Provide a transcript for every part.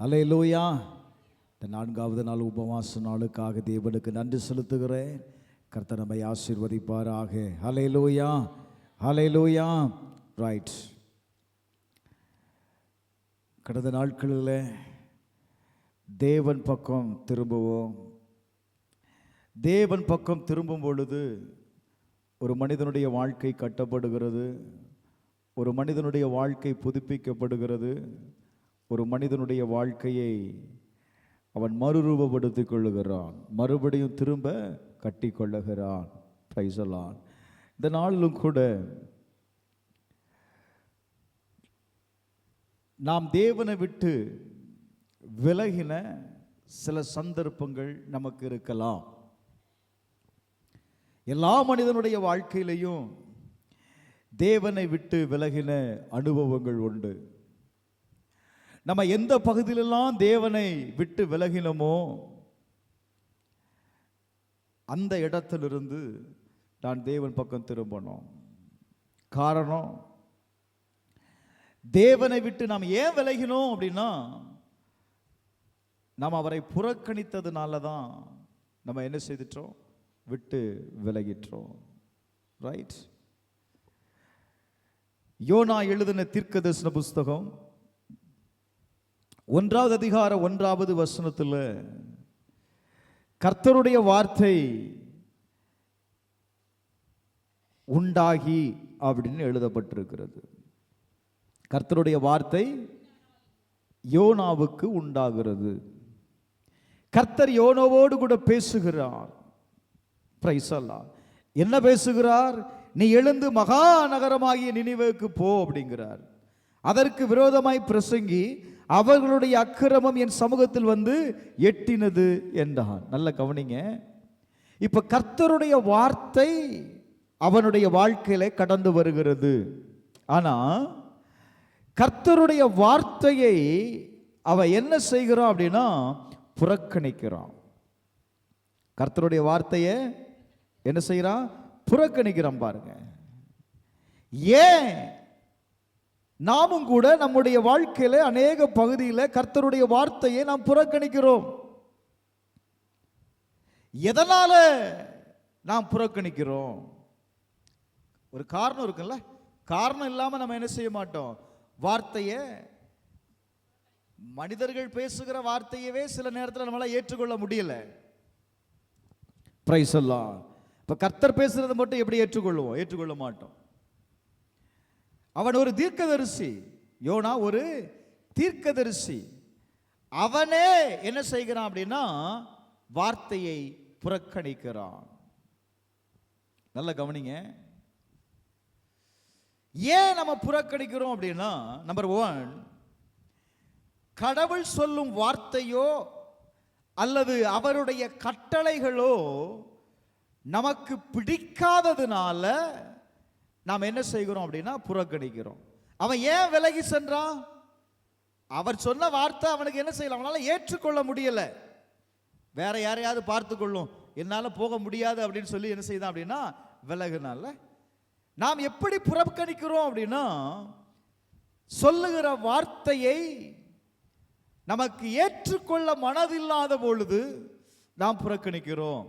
அல்லேலூயா. இந்த 4வது நாள் உபவாச நாளுக்காக தேவனுக்கு நன்றி செலுத்துகிறேன். கர்த்தர் நம்மை ஆசீர்வதிப்பாராக. அல்லேலூயா, அல்லேலூயா. ரைட். கடந்த நாட்களில் தேவன் பக்கம் திரும்புவோம். தேவன் பக்கம் திரும்பும் பொழுது ஒரு மனிதனுடைய வாழ்க்கை கட்டப்படுகிறது, ஒரு மனிதனுடைய வாழ்க்கை புதுப்பிக்கப்படுகிறது, ஒரு மனிதனுடைய வாழ்க்கையை அவன் மறுரூபப்படுத்திக் கொள்ளுகிறான், மறுபடியும் திரும்ப கட்டி கொள்ளுகிறான். Praise the Lord. இந்த நாளிலும் கூட நாம் தேவனை விட்டு விலகின சில சந்தர்ப்பங்கள் நமக்கு இருக்கலாம். எல்லா மனிதனுடைய வாழ்க்கையிலையும் தேவனை விட்டு விலகின அனுபவங்கள் உண்டு. நம்ம எந்த பகுதியிலெல்லாம் தேவனை விட்டு விலகினமோ அந்த இடத்திலிருந்து நான் தேவன் பக்கம் திரும்பணும். காரணம், தேவனை விட்டு நாம் ஏன் விலகினோம் அப்படின்னா, நாம் அவரை புறக்கணித்ததுனால தான் நம்ம என்ன செய்துட்டோம், விட்டு விலகிட்டோம். ரைட். யோனா எழுதின தீர்க்கதரிசன புஸ்தகம் 1வது அதிகாரம் 1வது வசனத்தில் கர்த்தருடைய வார்த்தை உண்டாகி அப்படின்னு எழுதப்பட்டிருக்கிறது. கர்த்தருடைய வார்த்தை யோனாவுக்கு உண்டாகிறது. கர்த்தர் யோனாவோடு கூட பேசுகிறார். Praise the Lord. என்ன பேசுகிறார்? நீ எழுந்து மகா நகரமாகிய நினிவேக்கு போ அப்படிங்கிறார். அதற்கு விரோதமாய் பிரசங்கி அவர்களுடைய அக்கிரமம் என் சமூகத்தில் வந்து எட்டினது என்றான். நல்ல கவனிங்க. இப்ப கர்த்தருடைய வார்த்தை அவனுடைய வாழ்க்கையில கடந்து வருகிறது. ஆனா கர்த்தருடைய வார்த்தையை அவன் என்ன செய்கிறான் அப்படின்னா புறக்கணிக்கிறான். கர்த்தருடைய வார்த்தையை என்ன செய்யறான்? புறக்கணிக்கிறான். பாருங்க, ஏன் நாமும் கூட நம்முடைய வாழ்க்கையில அநேக பகுதியில் கர்த்தருடைய வார்த்தையை நாம் புறக்கணிக்கிறோம். எதனால நாம் புறக்கணிக்கிறோம்? ஒரு காரணம் இருக்குல்ல. காரணம் இல்லாம நம்ம என்ன செய்ய மாட்டோம். வார்த்தையை, மனிதர்கள் பேசுகிற வார்த்தையவே சில நேரத்தில் நம்மளால ஏற்றுக்கொள்ள முடியல. Praise the Lord. இப்ப கர்த்தர் பேசுறதை மட்டும் எப்படி ஏற்றுக்கொள்வோம்? ஏற்றுக்கொள்ள மாட்டோம். அவன் ஒரு தீர்க்கதரிசி. யோனா ஒரு தீர்க்கதரிசி. அவனே என்ன செய்கிறான் அப்படின்னா வார்த்தையை புறக்கணிக்கிறான். நல்ல கவனிங்க. ஏன் நம்ம புறக்கணிக்கிறோம் அப்படின்னா, நம்பர் 1, கடவுள் சொல்லும் வார்த்தையோ அல்லது அவருடைய கட்டளைகளோ நமக்கு பிடிக்காததுனால நாம் என்ன செய்கிறோம் அப்படின்னா புறக்கணிக்கிறோம். அவன் ஏன் விலகி சென்றான்? அவர் சொன்ன வார்த்தை அவனுக்கு என்ன செய்யலாம், அவனால ஏற்றுக்கொள்ள முடியல. வேற யாரையாவது பார்த்து கொள்ளும், என்னால போக முடியாது அப்படின்னு சொல்லி என்ன செய்தான் அப்படின்னா விலகுனால. நாம் எப்படி புறக்கணிக்கிறோம் அப்படின்னா, சொல்லுகிற வார்த்தையை நமக்கு ஏற்றுக்கொள்ள மனதில்லாத பொழுது நாம் புறக்கணிக்கிறோம்.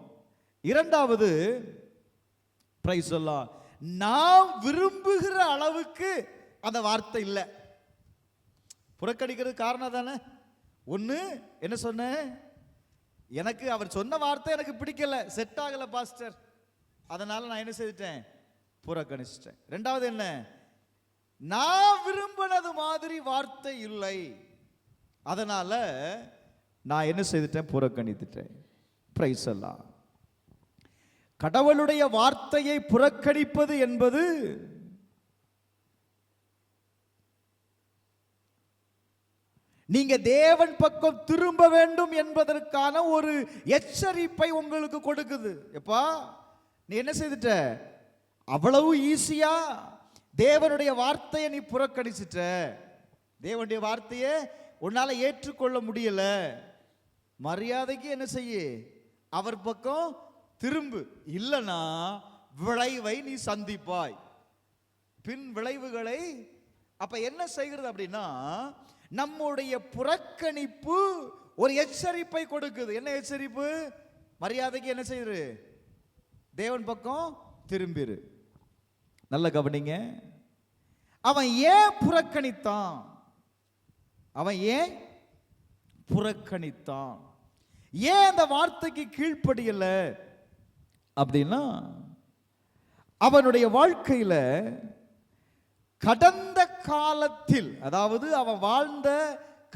2வது, பிரைஸ் தி லார்ட், நாம் விரும்புகிற அளவுக்கு அந்த வார்த்தை இல்லை. புறக்கணிக்கிறது காரணம் தானே. ஒன்று என்ன சொன்ன, எனக்கு அவர் சொன்ன வார்த்தை எனக்கு பிடிக்கல, செட் ஆகல பாஸ்டர், அதனால நான் என்ன செய்துட்டேன், புறக்கணிச்சிட்டேன். 2வது என்ன, நான் விரும்பினது மாதிரி வார்த்தை இல்லை, அதனால நான் என்ன செய்துட்டேன், புறக்கணித்துட்டேன். Praise the Lord. கடவுளுடைய வார்த்தையை புறக்கணிப்பது என்பது நீங்க தேவன் பக்கம் திரும்ப வேண்டும் என்பதற்கான ஒரு எச்சரிப்பை உங்களுக்கு கொடுக்குது. எப்பா நீ என்ன செய்துட்ட, அவ்வளவு ஈஸியா தேவனுடைய வார்த்தையை நீ புறக்கணிச்சிட்ட, தேவனுடைய வார்த்தையை உன்னால ஏற்றுக்கொள்ள முடியல, மரியாதைக்கு என்ன செய்ய, அவர் பக்கம் திரும்பு, இல்லனா விளைவை நீ சந்திப்பாய், பின் விளைவுகளை. அப்ப என்ன செய்கிறது அப்படின்னா, நம்முடைய புறக்கணிப்பு ஒரு எச்சரிப்பை கொடுக்குது. என்ன எச்சரிப்பு? மரியாதைக்கு என்ன செய்யுது? தேவன் பக்கம் திரும்பிரு. நல்ல கவனிங்க. அவன் ஏன் புறக்கணித்தான்? அவன் ஏன் புறக்கணித்தான்? ஏன் அந்த வார்த்தைக்கு கீழ்ப்படியல அப்படின்னா, அவனுடைய வாழ்க்கையில கடந்த காலத்தில், அதாவது அவன் வாழ்ந்த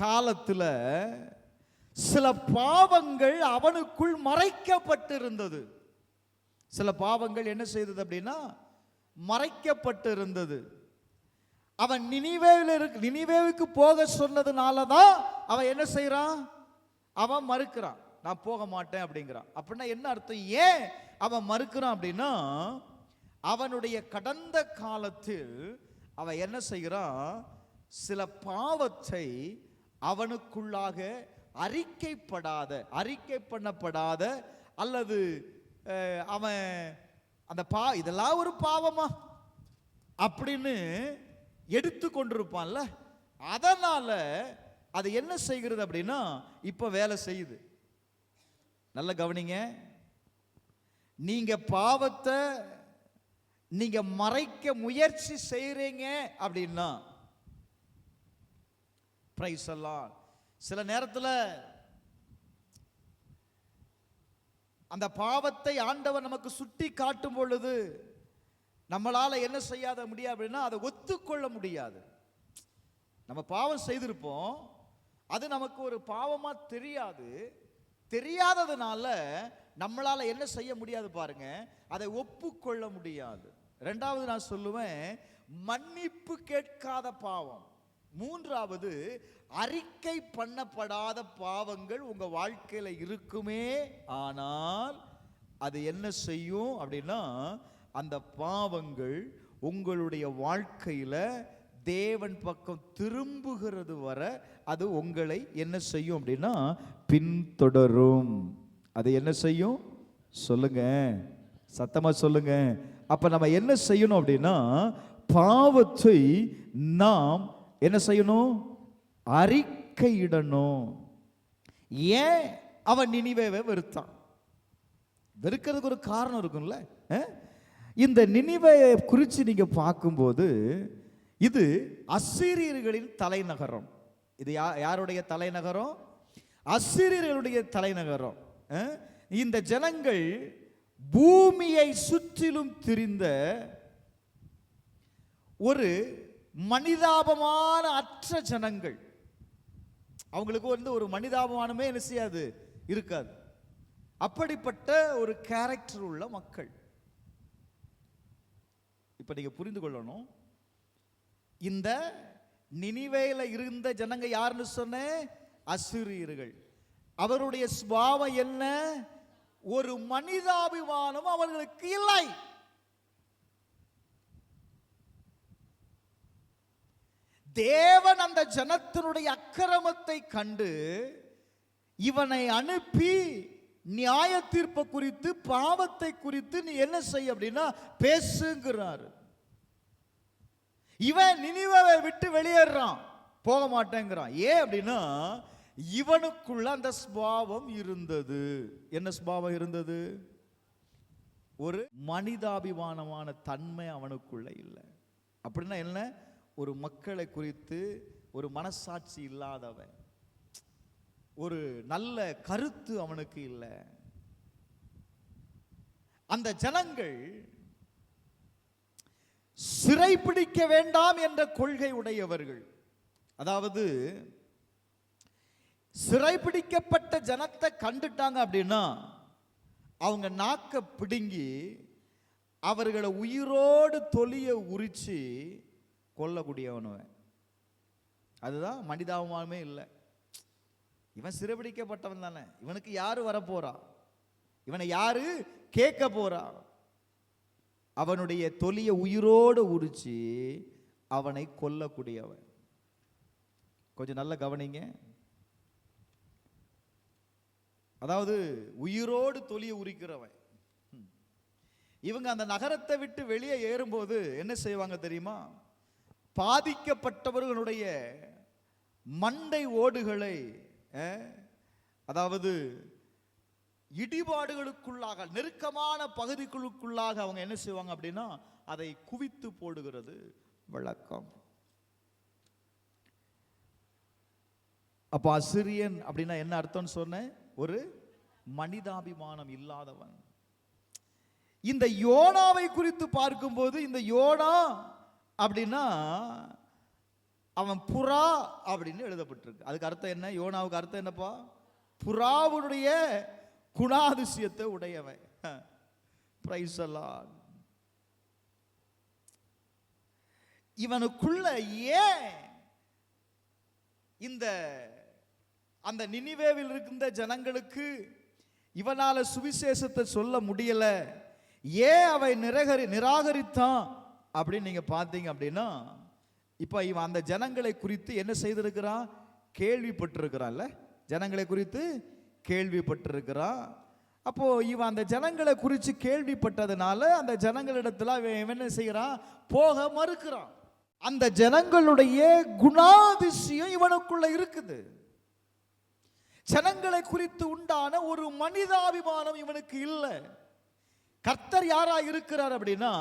காலத்தில் சில பாவங்கள் அவனுக்குள் மறைக்கப்பட்டிருந்தது. சில பாவங்கள் என்ன செய்தது அப்படின்னா மறைக்கப்பட்டிருந்தது. அவன் நினிவேவுக்கு போக சொன்னதுனால தான் அவன் என்ன செய்யறான்? அவன் மறுக்கிறான். நான் போக மாட்டேன் அப்படிங்கிறான். அப்படின்னா என்ன அர்த்தம்? ஏன் அவன் மறுக்கிறான் அப்படின்னா, அவனுடைய கடந்த காலத்தில் அவன் என்ன செய்கிறான்? சில பாவத்தை அவனுக்குள்ளாக அறிக்கை பண்ணப்படாத அல்லது அவன் அந்த இதெல்லாம் ஒரு பாவமா அப்படின்னு எடுத்து கொண்டிருப்பான்ல. அதனால அது என்ன செய்கிறது அப்படின்னா இப்ப வேலை செய்யுது. நல்ல கவனிங்க. நீங்க பாவத்தை நீங்க மறைக்க முயற்சி செய்றீங்க அப்படின்னா, பிரைஸ் எல்லாம் சில நேரத்தில் அந்த பாவத்தை ஆண்டவர் நமக்கு சுட்டி காட்டும் பொழுது நம்மளால என்ன செய்யாத முடியாது அப்படின்னா அதை ஒத்துக்கொள்ள முடியாது. நம்ம பாவம் செய்திருப்போம், அது நமக்கு ஒரு பாவமா தெரியாததுனால நம்மளால என்ன செய்ய முடியாது பாருங்க, அதை ஒப்புக்கொள்ள முடியாது. ரெண்டாவது நான் சொல்லுவேன், மன்னிப்பு கேட்காத பாவம். மூன்றாவது, அறிக்கை பண்ணப்படாத பாவங்கள் உங்க வாழ்க்கையில இருக்குமே. ஆனால் அது என்ன செய்யும் அப்படின்னா, அந்த பாவங்கள் உங்களுடைய வாழ்க்கையில தேவன் பக்கம் திரும்புகிறது வர அது உங்களை என்ன செய்யும் அப்படின்னா பின்தொடரும். அது என்ன செய்யும்? சொல்லுங்க, சத்தமா சொல்லுங்க. அப்ப நம்ம என்ன செய்யணும் அப்படின்னா, பாவத்தை நாம் என்ன செய்யணும்? அறிக்கையிடணும். ஏன் அவன் நினிவேவை வெறுத்தான்? வெறுக்கிறதுக்கு ஒரு காரணம் இருக்கும்ல. இந்த நினிவேயை குறித்து நீங்க பார்க்கும்போது இது அசீரியர்களின் தலைநகரம். இது யாருடைய தலைநகரம்? அசீரியர்களுடைய தலைநகரம். இந்த ஜனங்கள் பூமியை சுற்றிலும் திரிந்த ஒரு மனிதாபமான அற்ற ஜனங்கள். அவங்களுக்கு ஒரு மனிதாபமானமே என்ன செய்யாது, இருக்காது. அப்படிப்பட்ட ஒரு கேரக்டர் உள்ள மக்கள். இப்ப நீங்க புரிந்து கொள்ளணும், இந்த நினிவேல இருந்த ஜனங்க யாருன்னு சொன்ன? அசீரியர்கள். அவருடைய சுபாவம் என்ன? ஒரு மனிதாபிமானம் அவர்களுக்கு இல்லை. தேவன் அந்த ஜனத்தினுடைய அக்கிரமத்தை கண்டு இவனை அனுப்பி நியாய தீர்ப்பு குறித்து, பாவத்தை குறித்து நீ என்ன செய்ய அப்படின்னா பேசுங்கிறாரு. இவன் நினிவேவை விட்டு வெளியேறான், போக மாட்டேங்கிறான். ஏன் அப்படின்னா இவனுக்குள்ள அந்த சுபாவம் இருந்தது. என்ன சுபாவம் இருந்தது? ஒரு மனிதாபிமானமான தன்மை அவனுக்குள்ள இல்லை. அப்படின்னா என்ன? ஒரு மக்களை குறித்து ஒரு மனசாட்சி இல்லாதவன், ஒரு நல்ல கருத்து அவனுக்கு இல்லை. அந்த ஜனங்கள் சிறைபிடிக்க வேண்டாம் என்ற கொள்கை உடையவர்கள். அதாவது சிறைபிடிக்கப்பட்ட ஜனத்தை கண்டுட்டாங்க அப்படின்னா அவங்க நாக்க பிடுங்கி அவர்களை உயிரோடு தொலிய உரிச்சு கொல்லக்கூடியவனுவன். அதுதான் மனிதாபிமானமே இல்லை. இவன் சிறைபிடிக்கப்பட்டவன் தானே, இவனுக்கு யாரு வரப்போறா? இவனை யாரு கேட்க போறா? அவனுடைய தொலிய உயிரோடு உரிச்சு அவனை கொல்லக்கூடியவன். கொஞ்சம் நல்ல கவனிங்க. அதாவது உயிரோடு தொலிய உரிக்கிறவன். இவங்க அந்த நகரத்தை விட்டு வெளியே ஏறும்போது என்ன செய்வாங்க தெரியுமா? பாதிக்கப்பட்டவர்களுடைய மண்டை ஓடுகளை, அதாவது இடிபாடுகளுக்குள்ளாக, நெருக்கமான பகுதிகளுக்குள்ளாக அவங்க என்ன செய்வாங்க அப்படின்னா அதை குவித்து போடுகிறது வழக்கம். அப்ப அசிரியன் அப்படின்னா என்ன அர்த்தம்னு சொன்னேன்? ஒரு மனிதாபிமானம் இல்லாதவன். இந்த யோனாவை குறித்து பார்க்கும்போது, இந்த யோனா அப்படின்னா அவன் புறா அப்படின்னு எழுதப்பட்டிருக்கு. அதுக்கு அர்த்தம் என்ன? யோனாவுக்கு அர்த்தம் என்னப்பா? புறாவுடைய குணாதிசயத்தை உடையவன். Praise the Lord. இவனுக்குள்ள ஏன் இந்த அந்த நினிவேவில் இருக்கின்ற ஜனங்களுக்கு இவனால சுவிசேஷத்தை சொல்ல முடியல, ஏன் அவை நிராகரித்தான் அப்படின்னு நீங்க பார்த்தீங்க அப்படின்னா, இப்ப இவன் அந்த ஜனங்களை குறித்து என்ன செய்திருக்கிறான்? கேள்விப்பட்டிருக்கிறான்ல, ஜனங்களை குறித்து கேள்விப்பட்டிருக்கிறான். அப்போ இவன் அந்த ஜனங்களை குறித்து கேள்விப்பட்டதுனால அந்த ஜனங்களிடத்துல அவன் என்ன செய்யறான்? போக மறுக்கிறான். அந்த ஜனங்களுடைய குணாதிசயம் இவனுக்குள்ள இருக்குது. ஜனங்களை குறித்து உண்டான ஒரு மனிதாபிமானம் இவனுக்கு இல்லை. கர்த்தர் யாரா இருக்கிறார் அப்படின்னா,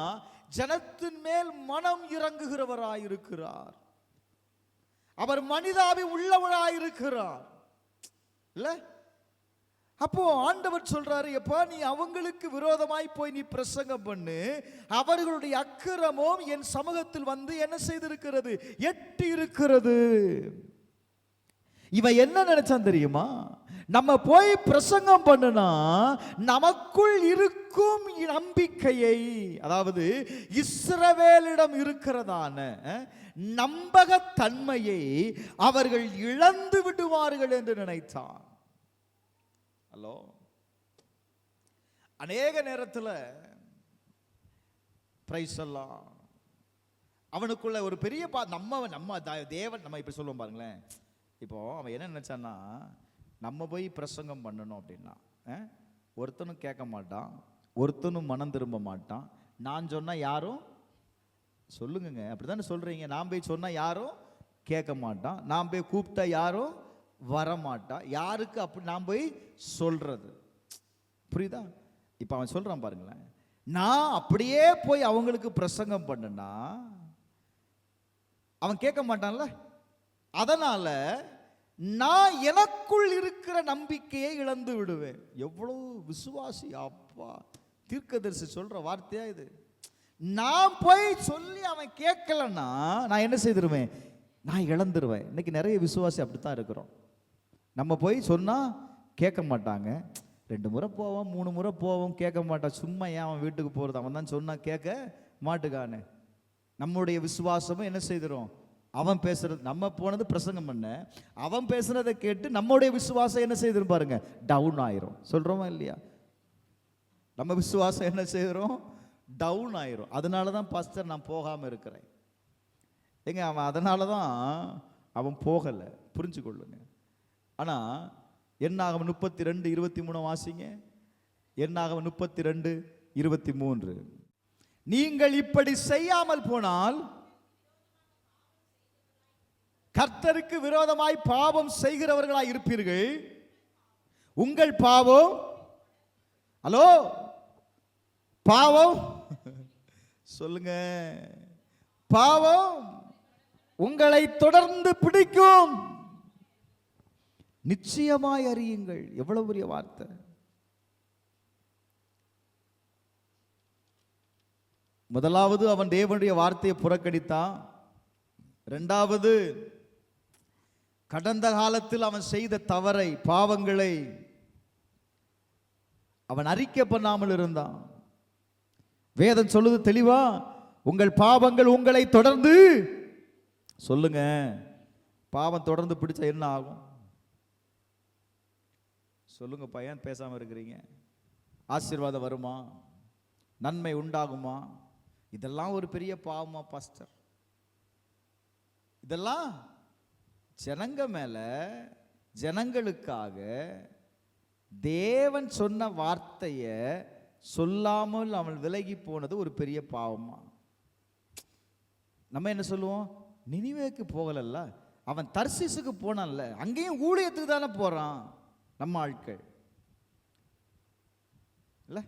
ஜனத்தின் மேல் மனம் இறங்குகிறவராய் இருக்கிறார். அவர் மனிதாபி உள்ளவராய் இருக்கிறார் இல்ல? அப்போ ஆண்டவர் சொல்றாரு, எப்பா நீ அவங்களுக்கு விரோதமாய் போய் நீ பிரசங்கம் பண்ணு, அவர்களுடைய அக்கிரமம் என் சமூகத்தில் வந்து என்ன செய்திருக்கிறது? எட்டி இருக்கிறது. இவன் என்ன நினைச்சான் தெரியுமா? நம்ம போய் பிரசங்கம் பண்ணுனா நமக்குள் இருக்கும் நம்பிக்கையை, அதாவது இஸ்ரவேலிடம் இருக்கிறதான நம்பகத்தன்மையை அவர்கள் இழந்து விடுவார்கள் என்று நினைத்தான். ஹலோ, அநேக நேரத்தில் பிரைஸ் எல்லாம் அவனுக்குள்ள ஒரு பெரிய நம்ம தேவன், நம்ம இப்ப சொல்லுவோம் பாருங்களேன். இப்போ அவன் என்ன நினைச்சான்னா, நம்ம போய் பிரசங்கம் பண்ணணும் அப்படின்னா ஒருத்தனும் கேட்க மாட்டான், ஒருத்தனும் மனம் திரும்ப மாட்டான். நான் சொன்னா யாரும், சொல்லுங்க அப்படித்தானே சொல்றீங்க, நான் போய் சொன்னா யாரும் கேட்க மாட்டான், நான் போய் கூப்பிட்டா யாரும் வரமாட்டான். யாருக்கு அப்படி நான் போய் சொல்றது? புரியுதா? இப்ப அவன் சொல்றான் பாருங்களேன், நான் அப்படியே போய் அவங்களுக்கு பிரசங்கம் பண்ணுனா அவன் கேட்க மாட்டான்ல. அதனால நான் எனக்குள் இருக்கிற நம்பிக்கையை இழந்து விடுவேன். எவ்வளவு விசுவாசி! அப்பா, தீர்க்கதரிசி சொல்ற வார்த்தையா இது. நான் போய் சொல்லி அவன் கேட்கலன்னா நான் என்ன செய்திருவேன்? நான் இழந்துருவேன். இன்னைக்கு நிறைய விசுவாசி அப்படித்தான் இருக்கிறோம். நம்ம போய் சொன்னா கேட்க மாட்டாங்க, 2 முறை போவோம், 3 முறை போவோம், கேட்க மாட்டான். சும்மா ஏன் அவன் வீட்டுக்கு போறது? அவன் தான் சொன்னா கேட்க மாட்டுக்கானே. நம்முடைய விசுவாசமும் என்ன செய்திரும்? அவன் பேசுறது, நம்ம போனது பிரசங்கம் பண்ண, அவன் பேசுறதை கேட்டு நம்முடைய விசுவாசம் என்ன செய்திரும் பாருங்க, டவுன் ஆயிரும். சொல்றோமா இல்லையா? நம்ம விசுவாசம் என்ன செய்கிறோம்? டவுன் ஆயிரும். அதனால தான் பாஸ்டர் நான் போகாம இருக்கிறேன். ஏங்க, அவன் அதனால தான் அவன் போகலை, புரிஞ்சு கொள்ளுங்க. ஆனால் என்னாகும் 32:23 வாசிங்க. என்னாகும் 32:23. நீங்கள் இப்படி செய்யாமல் போனால் கர்த்தருக்கு விரோதமாய் பாவம் செய்கிறவர்களாய் இருப்பீர்கள். உங்கள் பாவம், ஹலோ, பாவம் சொல்லுங்க, பாவம் உங்களை தொடர்ந்து பிடிக்கும், நிச்சயமாய் அறியுங்கள். எவ்வளவு பெரிய வார்த்தை! முதலாவது அவன் தேவனுடைய வார்த்தையை புறக்கணித்தான். இரண்டாவது, கடந்த காலத்தில் அவன் செய்த தவறை, பாவங்களை அவன் அறிக்கை பண்ணாமல் இருந்தான். வேதம் சொல்லுது தெளிவா, உங்கள் பாவங்கள் உங்களை தொடர்ந்து, சொல்லுங்க, பாவம் தொடர்ந்து பிடிச்சா என்ன ஆகும்? சொல்லுங்க பையன், பேசாம இருக்கிறீங்க. ஆசீர்வாதம் வருமா? நன்மை உண்டாகுமா? இதெல்லாம் ஒரு பெரிய பாவமா பாஸ்டர்? இதெல்லாம் ஜனங்க மேல, ஜனங்களுக்காக தேவன் சொன்ன வார்த்தையை சொல்லாமல் அவன் விலகி போனது ஒரு பெரிய பாவமா? நம்ம என்ன சொல்லுவோம்? நினிவேக்கு போகலல்ல, அவன் தர்சீசுக்கு போனான்ல, அங்கேயும் ஊழியத்துக்கு தானே போறான் நம்ம ஆட்கள் இல்ல.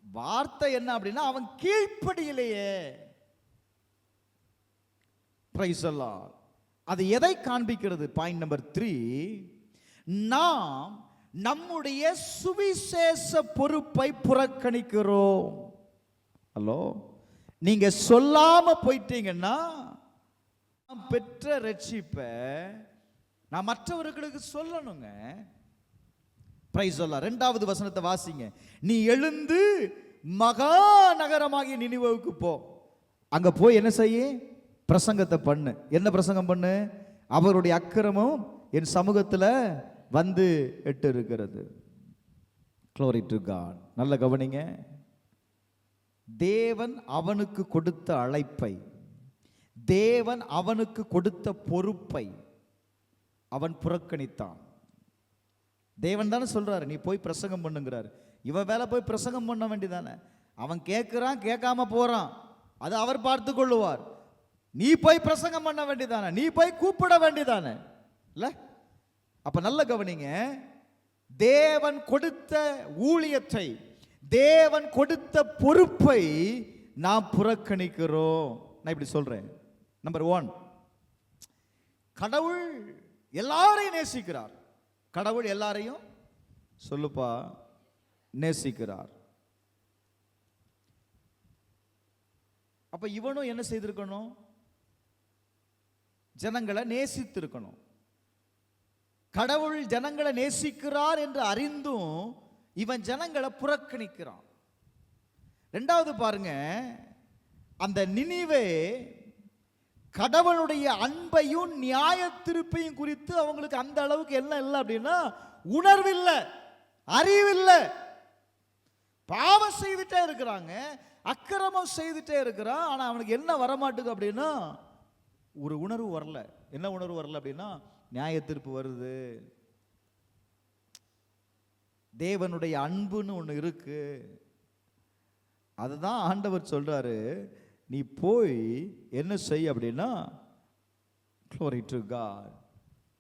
வார்த்தை என்ன அப்படின்னா அவன் கீழ்ப்படியிலேயே. Praise the Lord. அது எதை காண்பிக்கிறது? பாயிண்ட் நம்பர் 3, நாம் நம்முடைய சுவிசேஷ பொறுப்பை புறக்கணிக்கிறோம். ஹலோ, நீங்க சொல்லாம போயிட்டீங்கன்னா பெற்ற ரட்சிப்பை நான் மற்றவர்களுக்கு சொல்லணுங்க. Praise the Lord. 2வது வசனத்தை வாசிங்க. நீ எழுந்து மகா நகரமாகிய நினிவேவுக்கு போ. அங்க போய் என்ன செய்ய? பிரசங்கத்தை பண்ணு. என்ன பிரசங்கம் பண்ணு? அவருடைய அக்கிரமம் என் சமூகத்தில் வந்து எட்டு இருக்கிறது. Glory to God. நல்ல கவனிங்க. தேவன் அவனுக்கு கொடுத்த அழைப்பை, தேவன் அவனுக்கு கொடுத்த பொறுப்பை அவன் புறக்கணித்தான். தேவன் தானே சொல்றாரு நீ போய் பிரசங்கம் பண்ணுங்கிறாரு. இவன் வேலை போய் பிரசங்கம் பண்ண வேண்டியதானே. அவன் கேட்கிறான், கேட்காம போறான், அது அவர் பார்த்து கொள்ளுவார். நீ போய் பிரசங்கம் பண்ண வேண்டியதானே, நீ போய் கூப்பிட வேண்டியதானே இல்ல. அப்ப நல்ல கவனிங்க. தேவன் கொடுத்த ஊழியத்தை, தேவன் கொடுத்த பொறுப்பை நாம் புறக்கணிக்கிறோம். நான் இப்படி சொல்றேன். நம்பர் 1, கடவுள் எல்லாரையும் நேசிக்கிறார். கடவுள் எல்லாரையும் சொல்லுப்பா நேசிக்கிறார். அப்ப இவனும் என்ன செய்திருக்கணும்? ஜனங்களை நேசித்திருக்கணும். கடவுள் ஜனங்களை நேசிக்கிறார் என்று அறிந்தும் இவன் ஜனங்களை புறக்கணிக்கிறான். 2வது பாருங்க, அந்த நினிவே கடவுளுடைய அன்பையும் நியாய தீர்ப்பையும் குறித்து அவங்களுக்கு அந்த அளவுக்கு என்ன இல்லை அப்படின்னா உணர்வில்லை, அறிவில்லை. பாவம் செய்துட்டே இருக்கிறாங்க, அக்கிரமம் செய்துட்டே இருக்கிறான். ஆனா அவனுக்கு என்ன வரமாட்டுக்கு அப்படின்னா ஒரு உணர்வு வரல. என்ன உணர்வு வரல அப்படின்னா நியாய தீர்ப்பு வருது, தேவனுடைய அன்புன்னு ஒன்று இருக்கு. அதுதான் ஆண்டவர் சொல்றாரு, நீ போய் என்ன செய் அப்படின்னா Glory to God,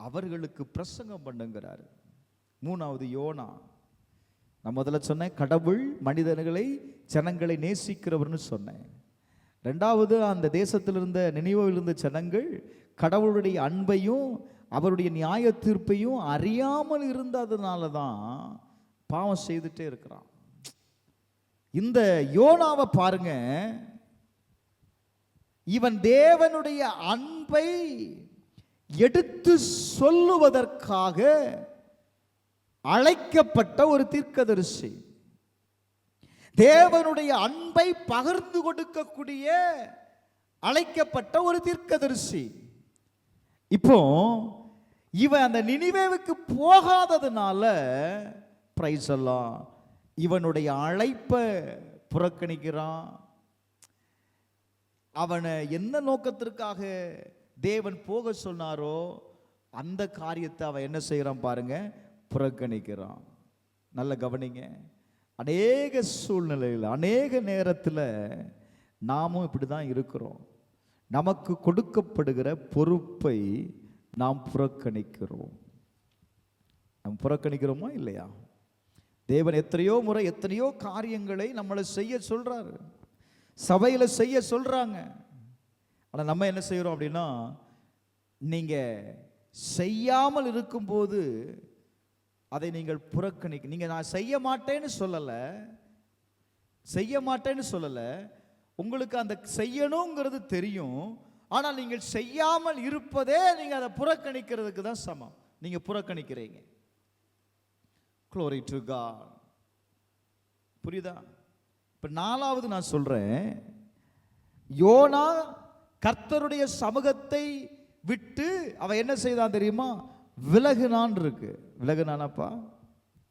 அவர்களுக்கு பிரசங்கம் பண்ணுங்கிறார். 3வது யோனா. நான் முதல்ல சொன்னேன் கடவுள் மனிதர்களை ஜனங்களை நேசிக்கிறவர்னு சொன்னேன். 2வது அந்த தேசத்தில் இருந்த நினிவேவில் இருந்த ஜனங்கள் கடவுளுடைய அன்பையும் அவருடைய நியாய தீர்ப்பையும் அறியாமல் இருந்ததுனால தான் பாவம் செய்துட்டே இருக்கிறான். இந்த யோனாவை பாருங்க, இவன் தேவனுடைய அன்பை எடுத்து சொல்லுவதற்காக அழைக்கப்பட்ட ஒரு தீர்க்கதரிசி, தேவனுடைய அன்பை பகிர்ந்து கொடுக்கக்கூடிய அழைக்கப்பட்ட ஒரு தீர்க்கதரிசி. இப்போ இவன் அந்த நினிவேவுக்கு போகாததுனால பிரைஸ் எல்லாம் இவனுடைய அழைப்பை புறக்கணிக்கிறான். அவனை என்ன நோக்கத்திற்காக தேவன் போக சொன்னாரோ அந்த காரியத்தை அவன் என்ன செய்யறான் பாருங்க, புறக்கணிக்கிறான். நல்ல கவனிங்க. அநேக சூழ்நிலையில் அநேக நேரத்தில் நாமும் இப்படி தான் இருக்கிறோம். நமக்கு கொடுக்கப்படுகிற பொறுப்பை நாம் புறக்கணிக்கிறோம். நாம் புறக்கணிக்கிறோமா இல்லையா? தேவன் எத்தனையோ முறை எத்தனையோ காரியங்களை நம்மளை செய்ய சொல்றாரு, சபையில் செய்ய சொல்றாங்க. ஆனால் நம்ம என்ன செய்கிறோம் அப்படின்னா, நீங்க செய்யாமல் இருக்கும்போது அதை நீங்கள் புறக்கணிக்க. நீங்க நான் செய்ய மாட்டேன்னு சொல்லலை, உங்களுக்கு அந்த செய்யணுங்கிறது தெரியும். ஆனால் நீங்கள் செய்யாமல் இருப்பதே நீங்க அதை புறக்கணிக்கிறதுக்கு தான் சமம். நீங்க புறக்கணிக்கிறீங்க. Glory to God. புரியுதா? இப்ப 4வது நான் சொல்றேன், யோனா கர்த்தருடைய சமூகத்தை விட்டு அவன் என்ன செய்தான் தெரியுமா? விலகுனான் இருக்கு. விலகுனானப்பா,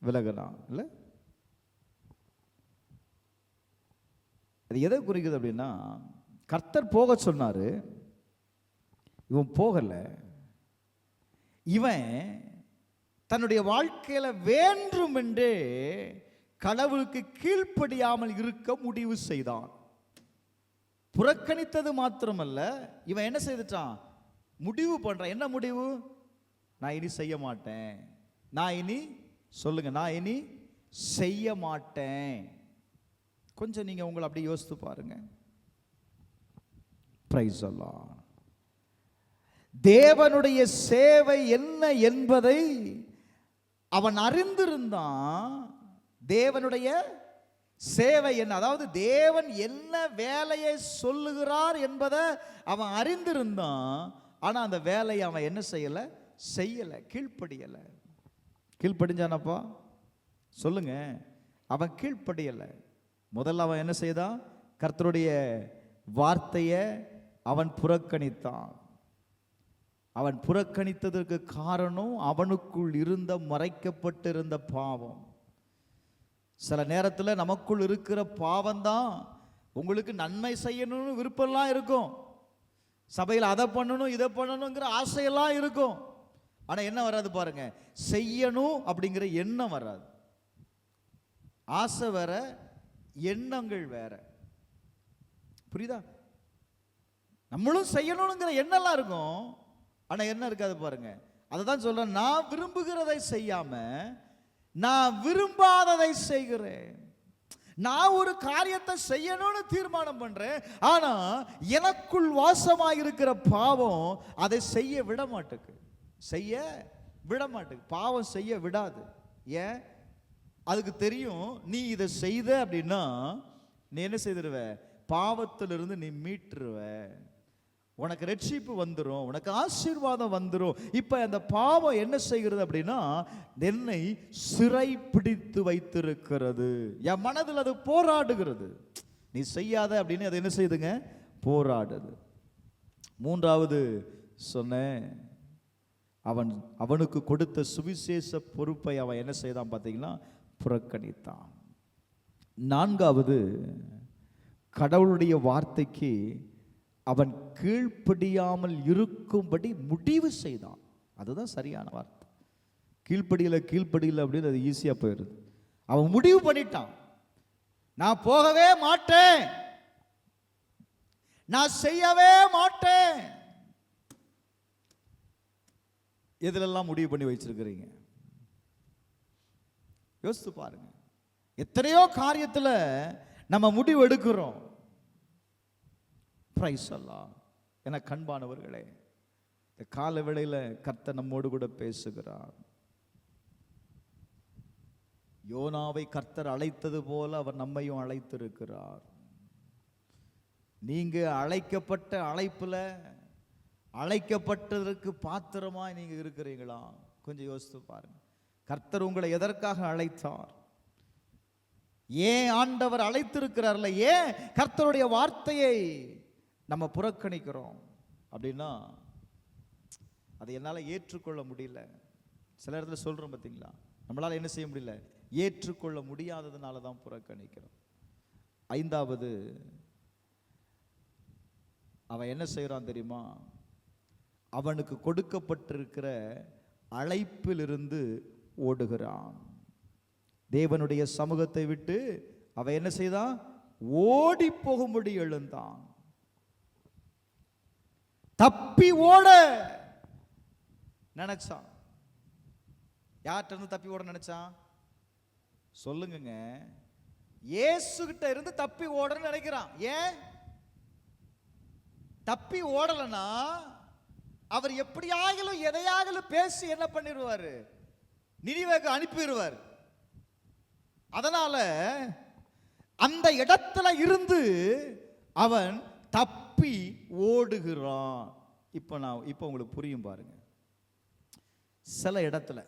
விலகுனான் இல்ல. அது எதை குறிக்குது அப்படின்னா, கர்த்தர் போக சொன்னாரு, இவன் போகல. இவன் தன்னுடைய வாழ்க்கையில வேண்டுமென்றே கடவுளுக்கு கீழ்ப்படியாமல் இருக்க முடிவு செய்தான். புறக்கணித்தது மாத்திரமல்ல, இவன் என்ன செய்துட்டான்? முடிவு பண்றான். என்ன முடிவு? நான் இனி செய்ய மாட்டேன். நான் இனி சொல்லுங்க, நான் இனி செய்ய மாட்டேன். கொஞ்சம் நீங்க உங்களை அப்படியே யோசித்து பாருங்க. Praise the Lord. தேவனுடைய சேவை என்ன என்பதை அவன் அறிந்திருந்தான். தேவனுடைய சேவை என்ன, அதாவது தேவன் என்ன வேலையை சொல்லுகிறார் என்பதை அவன் அறிந்திருந்தான். ஆனா அந்த வேலையை அவன் என்ன செய்யல? செய்யல, கீழ்ப்படியல. கீழ்ப்படிஞ்சானப்பா சொல்லுங்க. அவன் கீழ்ப்படியல. முதல்ல அவன் என்ன செய்தான்? கர்த்தருடைய வார்த்தையை அவன் புறக்கணித்தான். அவன் புறக்கணித்ததற்கு காரணம் அவனுக்குள் இருந்த மறைக்கப்பட்டிருந்த பாவம். சில நேரத்தில் நமக்குள் இருக்கிற பாவம்தான். உங்களுக்கு நன்மை செய்யணும்னு விருப்பம்லாம் இருக்கும், சபையில் அதை பண்ணணும் இதை பண்ணணுங்கிற ஆசையெல்லாம் இருக்கும். ஆனால் என்ன வராது பாருங்க, செய்யணும் அப்படிங்கிற எண்ணம் வராது. ஆசை வேற, எண்ணங்கள் வேற. புரியுதா? நம்மளும் செய்யணுங்கிற எண்ணம்லாம் இருக்கும், ஆனால் என்ன இருக்காது பாருங்க. அதை தான் சொல்றேன், நான் விரும்புகிறதை செய்யாம நான் விரும்பாததை செய்கிறேன். நான் ஒரு காரியத்தை செய்யணும்னு தீர்மானம் பண்றேன், ஆனா எனக்குள் வாசமாயிருக்கிற பாவம் அதை செய்ய விட மாட்டேங்குது. செய்ய விட மாட்டேங்குது. பாவம் செய்ய விடாது. ஏன்? அதுக்கு தெரியும், நீ இதை செய்த அப்படின்னா நீ என்ன செய்திருவ? பாவத்திலிருந்து நீ மீட்டுருவ, உனக்கு ரட்சிப்பு வந்துடும், உனக்கு ஆசீர்வாதம் வந்துடும். இப்ப அந்த பாவம் என்ன செய்கிறது அப்படின்னா என்னை சிறை பிடித்து வைத்திருக்கிறது. என் மனதில் அது போராடுகிறது. நீ செய்யாத அப்படின்னு அது என்ன செய்யுதுங்க? போராடுது. மூன்றாவது சொன்னேன், அவனுக்கு கொடுத்த சுவிசேஷ பொறுப்பை அவன் என்ன செய்தான் பார்த்தீங்கன்னா புறக்கணித்தான். நான்காவது, கடவுளுடைய வார்த்தைக்கு அவன் கீழ்ப்படியாமல் இருக்கும்படி முடிவு செய்தான். அதுதான் சரியான வார்த்தை. கீழ்ப்படியில் அப்படின்னு அது ஈஸியாக போயிடுது. அவன் முடிவு பண்ணிட்டான், நான் போகவே மாட்டேன், நான் செய்யவே மாட்டேன். எதிலெல்லாம் முடிவு பண்ணி வச்சிருக்கிறீங்க? யோசித்து பாருங்க. எத்தனையோ காரியத்தில் நம்ம முடிவு எடுக்கிறோம். பிரைஸ் அல்லாஹ். என கண்பானவர்களே, இந்த கால வேளையில் கர்த்தர் நம்மோடு கூட பேசுகிறார். யோனாவை கர்த்தர் அழைத்தது போல அவர் நம்மையும் அழைத்திருக்கிறார். நீங்க அழைக்கப்பட்ட அழைப்புல அழைக்கப்பட்டதற்கு பாத்திரமாய் நீங்க இருக்கிறீங்களா? கொஞ்சம் யோசித்து பாருங்க. கர்த்தர் உங்களை எதற்காக அழைத்தார்? ஏன் ஆண்டவர் அழைத்திருக்கிறார்ல? ஏன் கர்த்தருடைய வார்த்தையை நம்ம புறக்கணிக்கிறோம் அப்படின்னா அதை என்னால் ஏற்றுக்கொள்ள முடியல. சில இடத்துல சொல்றோம் பார்த்தீங்களா, நம்மளால என்ன செய்ய முடியல, ஏற்றுக்கொள்ள முடியாததுனால தான் புறக்கணிக்கிறோம். ஐந்தாவது, அவன் என்ன செய்யறான் தெரியுமா? அவனுக்கு கொடுக்கப்பட்டிருக்கிற அழைப்பிலிருந்து ஓடுகிறான். தேவனுடைய சமூகத்தை விட்டு அவன் என்ன செய்தான்? ஓடி போகும்படி எழுந்தான். தப்பி ஓட நினைச்சான். யார்கிட்ட இருந்து தப்பி ஓட நினைச்சான்? சொல்லுங்க. இயேசு கிட்ட இருந்து தப்பி ஓடன்னு நினைக்கிறான். ஏன் தப்பி ஓடலனா அவர் எப்படியாகலும் எதையாகலும் பேசி என்ன பண்ணிடுவாரு? நினிவேக்கு அனுப்பிடுவார். அதனால அந்த இடத்துல இருந்து அவன் தப்பி ஓடுகிறான். இப்போ உங்களுக்கு புரியும் பாருங்க. சில இடத்துல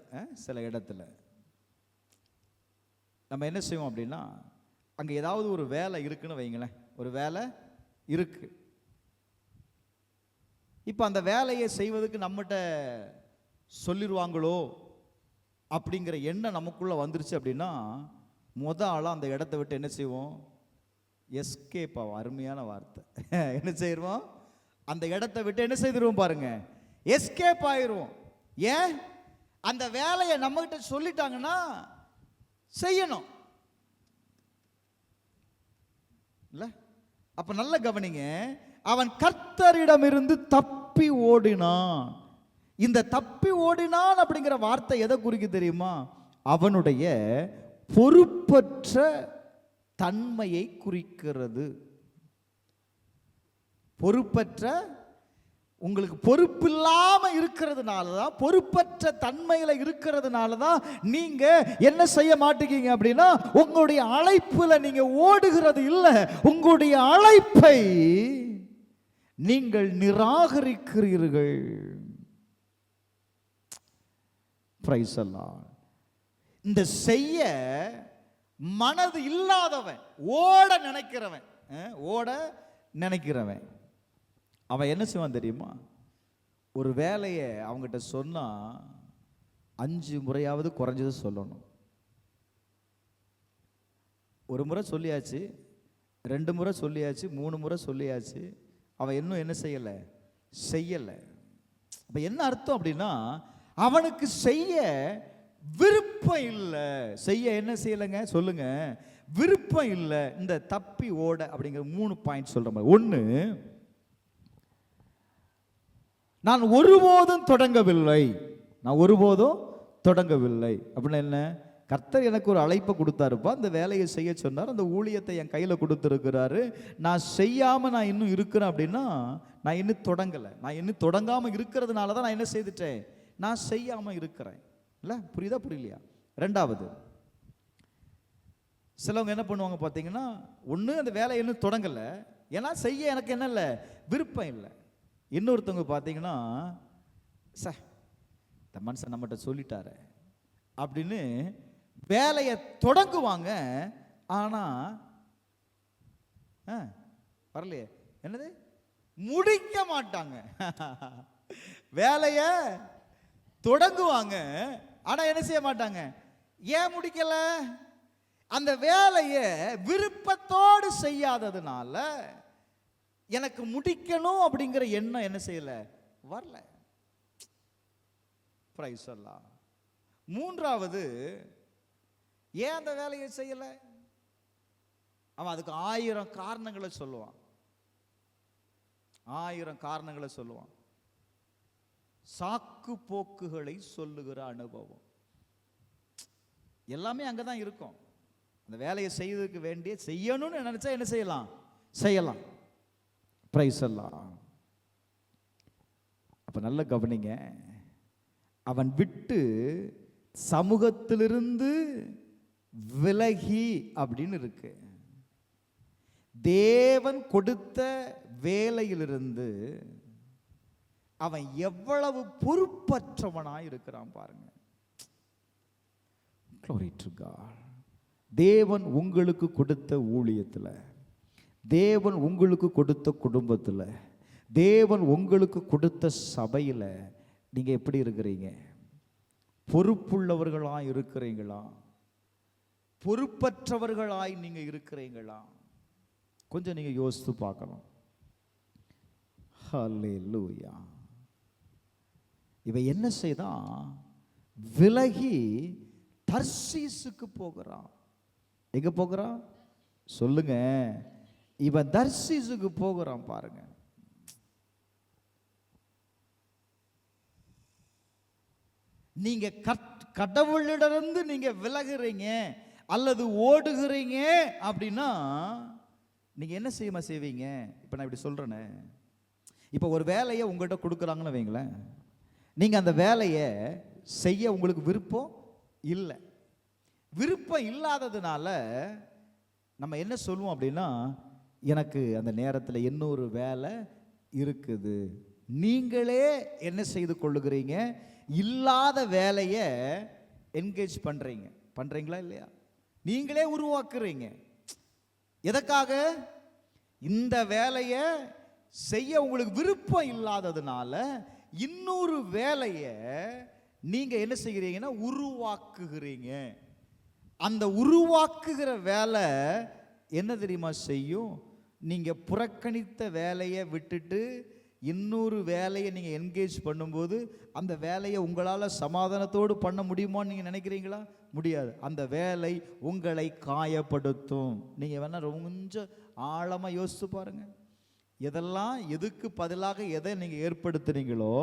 நம்ம என்ன செய்வோம் அப்படின்னா, அங்க ஏதாவது ஒரு வேலை இருக்குன்னு வைங்களேன். ஒரு வேலை இருக்கு. இப்போ அந்த வேலையை செய்வதற்கு நம்மகிட்ட சொல்லிடுவாங்களோ அப்படிங்கிற எண்ணம் நமக்குள்ள வந்துருச்சு அப்படின்னா ஆளாக அந்த இடத்த விட்டு என்ன செய்வோம்? எஸ்கேப் ஆகும். அருமையான வார்த்தை. என்ன செய்வோம்? அந்த இடத்த விட்டு என்ன செய்திருவோம் பாருங்க, எஸ்கேப் ஆயிடுவோம். ஏன்? அந்த வேலையை நம்மகிட்ட சொல்லிட்டாங்கன்னா செய்யணும் இல்ல? அப்ப நல்ல கவனிங்க. அவன் கர்த்தரிடமிருந்து தப்பி தப்பி ஓடினான். இந்த தப்பி ஓடினான் அப்படிங்கிற வார்த்தை எதை குறிக்கு தெரியுமா? அவனுடைய பொறுப்பற்ற தன்மையை குறிக்கிறது. பொறுப்பற்ற, உங்களுக்கு பொறுப்பு இல்லாம இருக்கிறதுனால தான், பொறுப்பற்ற தன்மையில இருக்கிறதுனால தான் நீங்க என்ன செய்ய மாட்டீங்க அப்படின்னா, உங்களுடைய அழைப்புல நீங்க ஓடுகிறது இல்லை, உங்களுடைய அழைப்பை நீங்கள் நிராகரிக்கிறீர்கள். Praise the Lord. இந்த செய்ய மனது இல்லாதவன், ஓட நினைக்கிறவன் அவன் என்ன செய்வான் தெரியுமா? ஒரு வேலையை அவங்ககிட்ட சொன்னா 5 முறையாவது குறைஞ்சது சொல்லணும். ஒரு முறை சொல்லியாச்சு, 2 முறை சொல்லியாச்சு, 3 முறை சொல்லியாச்சு, அவன் இன்னும் என்ன செய்யலை. அப்ப என்ன அர்த்தம் அப்படின்னா, அவனுக்கு செய்ய விருப்பம் இல்லை. செய்ய என்ன செய்யலைங்க சொல்லுங்க? விருப்பம் இல்லை. இந்த தப்பி ஓட அப்படிங்கிற 3 பாயிண்ட் சொல்ற மாதிரி. 1, நான் ஒருபோதும் தொடங்கவில்லை. அப்படின்னா என்ன? கர்த்தர் எனக்கு ஒரு அழைப்பை கொடுத்தாருப்பா, அந்த வேலையை செய்ய சொன்னார், அந்த ஊழியத்தை என் கையில் கொடுத்துருக்கிறாரு, நான் செய்யாமல் நான் இன்னும் இருக்கிறேன் அப்படின்னா, நான் இன்னும் தொடங்கலை. நான் இன்னும் தொடங்காமல் இருக்கிறதுனால தான் நான் என்ன செய்துட்டேன்? நான் செய்யாமல் இருக்கிறேன். இல்லை, புரியுதா புரியலையா? 2வது, சிலவங்க என்ன பண்ணுவாங்க பார்த்தீங்கன்னா, ஒன்று அந்த வேலையை இன்னும் தொடங்கலை, ஏன்னா செய்ய எனக்கு என்ன இல்லை, விருப்பம் இல்லை. இன்னொருத்தவங்க பார்த்தீங்கன்னா, இந்த மனுஷன் நம்மகிட்ட சொல்லிட்டாரு அப்படின்னு வேலையை தொடங்குவாங்க, ஆனால் வரலையே, என்னது, முடிக்க மாட்டாங்க. வேலையை தொடங்குவாங்க, ஆனால் என்ன செய்ய மாட்டாங்க. ஏன் முடிக்கல? அந்த வேலையை விருப்பத்தோடு செய்யாததுனால எனக்கு முடிக்கணும் அப்படிங்கிற எண்ணம் என்ன செய்யல, வரல. Praise the Lord. 3வது, ஏன் அந்த வேலையை செய்யல? அவன் அதுக்கு 1000 காரணங்களை சொல்லுவான். 1000 காரணங்களை சொல்லுவான். சாக்கு போக்குகளை சொல்லுகிற அனுபவம் எல்லாமே அங்கதான் இருக்கும். அந்த வேலையை செய்வதற்கு வேண்டிய செய்யணும்னு நினைச்சா என்ன செய்யலாம். Praise the Lord. அப்ப நல்ல கவனிங்க, அவன் விட்டு சமூகத்திலிருந்து விலகி அப்படின்னு இருக்கு. தேவன் கொடுத்த வேலையிலிருந்து அவன் எவ்வளவு பொறுப்பற்றவனாய் இருக்கிறான் பாருங்க. Glory to God. தேவன் உங்களுக்கு கொடுத்த ஊழியத்தில், தேவன் உங்களுக்கு கொடுத்த குடும்பத்தில், தேவன் உங்களுக்கு கொடுத்த சபையில் நீங்க எப்படி இருக்கிறீங்க? பொறுப்புள்ளவர்களாய் இருக்கிறீங்களா? பொறுப்பற்றவர்களாய் நீங்க இருக்கிறீங்களா? கொஞ்சம் நீங்க யோசித்து பார்க்கணும். ஹல்லேலூயா. இவன் என்ன செய்தான்? விலகி தர்சீசுக்கு போகிறான். எங்க போகிறான் சொல்லுங்க? இவன் தர்சீசுக்கு போகிறான் பாருங்க. நீங்க கடவுளிடமிருந்து நீங்க விலகுறீங்க அல்லது ஓடுகிறீங்க அப்படின்னா நீங்க என்ன செய்வீங்க? இப்ப நான் இப்படி சொல்றேனே, இப்ப ஒரு வேலையை உங்கள்கிட்ட கொடுக்குறாங்கன்னு வைங்களேன், நீங்க அந்த வேலையை செய்ய உங்களுக்கு விருப்பம் இல்லை. விருப்பம் இல்லாததுனால நம்ம என்ன சொல்லுவோம் அப்படின்னா, எனக்கு அந்த நேரத்தில் இன்னொரு வேலை இருக்குது. நீங்களே என்ன செய்து கொள்ளுகிறீங்க? இல்லாத வேலையை என்கேஜ் பண்றீங்களா இல்லையா? நீங்களே உருவாக்குறீங்க. எதற்காக? இந்த வேலையை செய்ய உங்களுக்கு விருப்பம் இல்லாததுனால இன்னொரு வேலையை நீங்க என்ன செய்கிறீங்கன்னா உருவாக்குகிறீங்க. அந்த உருவாக்குகிற வேலை என்ன தெரியுமா செய்யும்? நீங்க புறக்கணித்த வேலையை விட்டுட்டு இன்னொரு வேலையை நீங்க என்கேஜ் பண்ணும்போது அந்த வேலையை உங்களால் சமாதானத்தோடு பண்ண முடியுமான்னு நீங்க நினைக்கிறீங்களா? முடியாது. அந்த வேலை உங்களை காயப்படுத்தும். நீங்க வேணா கொஞ்சம் ஆழமா யோசிச்சு பாருங்க. எதெல்லாம் எதுக்கு பதிலாக எதை நீங்கள் ஏற்படுத்துறீங்களோ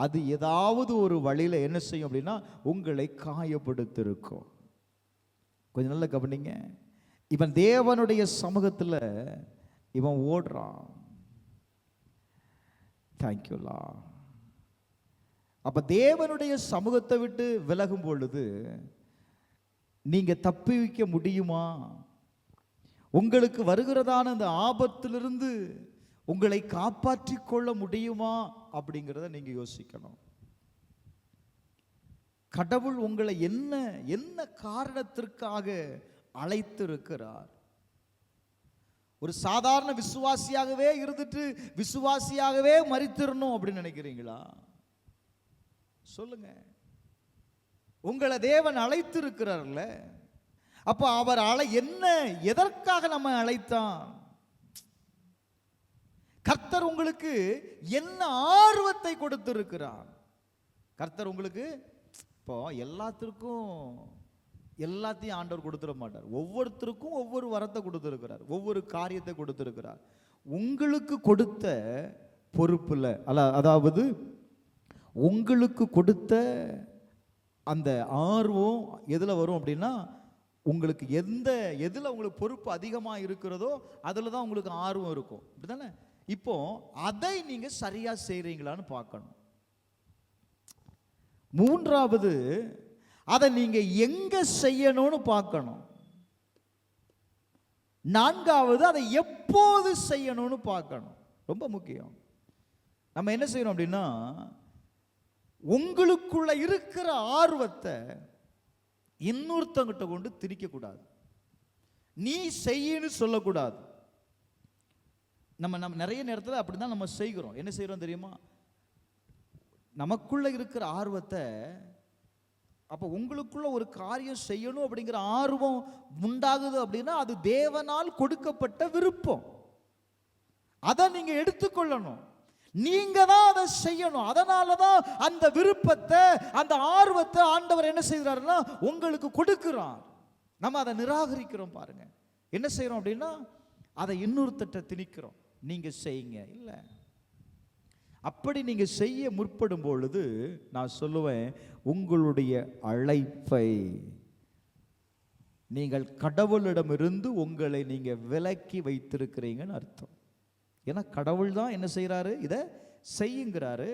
அது ஏதாவது ஒரு வழியில் என்ன செய்யும் அப்படின்னா உங்களை காயப்படுத்திருக்கும். கொஞ்சம் நல்லா கவனிங்க. இவன் தேவனுடைய சமூகத்தில் இவன் ஓடுறான். தேங்க்யூலா. அப்ப தேவனுடைய சமூகத்தை விட்டு விலகும் பொழுது நீங்க தப்பி வைக்க முடியுமா? உங்களுக்கு வருகிறதான அந்த ஆபத்திலிருந்து உங்களை காப்பாற்றி கொள்ள முடியுமா அப்படிங்கிறத நீங்க யோசிக்கணும். கடவுள் உங்களை என்ன என்ன காரணத்திற்காக அழைத்திருக்கிறார்? ஒரு சாதாரண விசுவாசியாகவே இருந்துட்டு விசுவாசியாகவே மரித்திரணும் அப்படின்னு நினைக்கிறீங்களா? சொல்லுங்க. உங்களை தேவன் அழைத்திருக்கிறார்ல, அப்ப அவர் என்ன எதற்காக நம்ம அழைத்தான்? கர்த்தர் உங்களுக்கு என்ன ஆர்வத்தை கொடுத்திருக்கிறார்? கர்த்தர் உங்களுக்கு இப்போ எல்லாத்தையும் ஆண்டவர் கொடுத்துட மாட்டார். ஒவ்வொருத்தருக்கும் ஒவ்வொரு வரத்தை கொடுத்திருக்கிறார், ஒவ்வொரு காரியத்தை கொடுத்திருக்கிறார். உங்களுக்கு கொடுத்த பொறுப்புல அதாவது உங்களுக்கு கொடுத்த அந்த ஆர்வம் எதில் வரும் அப்படின்னா, உங்களுக்கு எதில் உங்களுக்கு பொறுப்பு அதிகமாக இருக்கிறதோ அதில் தான் உங்களுக்கு ஆர்வம் இருக்கும். அப்படிதானே? இப்போ அதை நீங்க சரியா செய்றீங்களான்னு பார்க்கணும். மூன்றாவது, அதை நீங்க எங்க செய்யணும்னு பார்க்கணும். நான்காவது, அதை எப்போது செய்யணும்னு பார்க்கணும். ரொம்ப முக்கியம். நம்ம என்ன செய்யணும் அப்படின்னா, உங்களுக்குள்ள இருக்கிற ஆர்வத்தை இன்னொருத்தங்கிட்ட கொண்டு திணிக்க கூடாது. நீ செய்யன்னு சொல்லக்கூடாது. நம்ம நிறைய நேரத்தில் அப்படிதான் நம்ம செய்கிறோம். என்ன செய்கிறோம் தெரியுமா? நமக்குள்ள இருக்கிற ஆர்வத்தை, அப்போ உங்களுக்குள்ள ஒரு காரியம் செய்யணும் அப்படிங்கிற ஆர்வம் உண்டாகுது அப்படின்னா அது தேவனால் கொடுக்கப்பட்ட விருப்பம். அதை நீங்க எடுத்துக்கொள்ளணும். நீங்க தான் அதை செய்யணும். அதனால தான் அந்த விருப்பத்தை, அந்த ஆர்வத்தை ஆண்டவர் என்ன செய்கிறாருன்னா உங்களுக்கு கொடுக்கிறார். நம்ம அதை நிராகரிக்கிறோம். பாருங்க, என்ன செய்யறோம் அப்படின்னா அதை இன்னொருத்தட்ட திணிக்கிறோம். நீங்க செய்யுங்க. இல்லை, அப்படி நீங்க செய்ய முற்படும் பொழுது நான் சொல்லுவேன், உங்களுடைய அழைப்பை நீங்கள் கடவுளிடமிருந்து உங்களை நீங்க விலக்கி வைத்திருக்கிறீங்கன்னு அர்த்தம். ஏன்னா கடவுள் தான் என்ன செய்யறாரு? இதை செய்யுங்கிறாரு.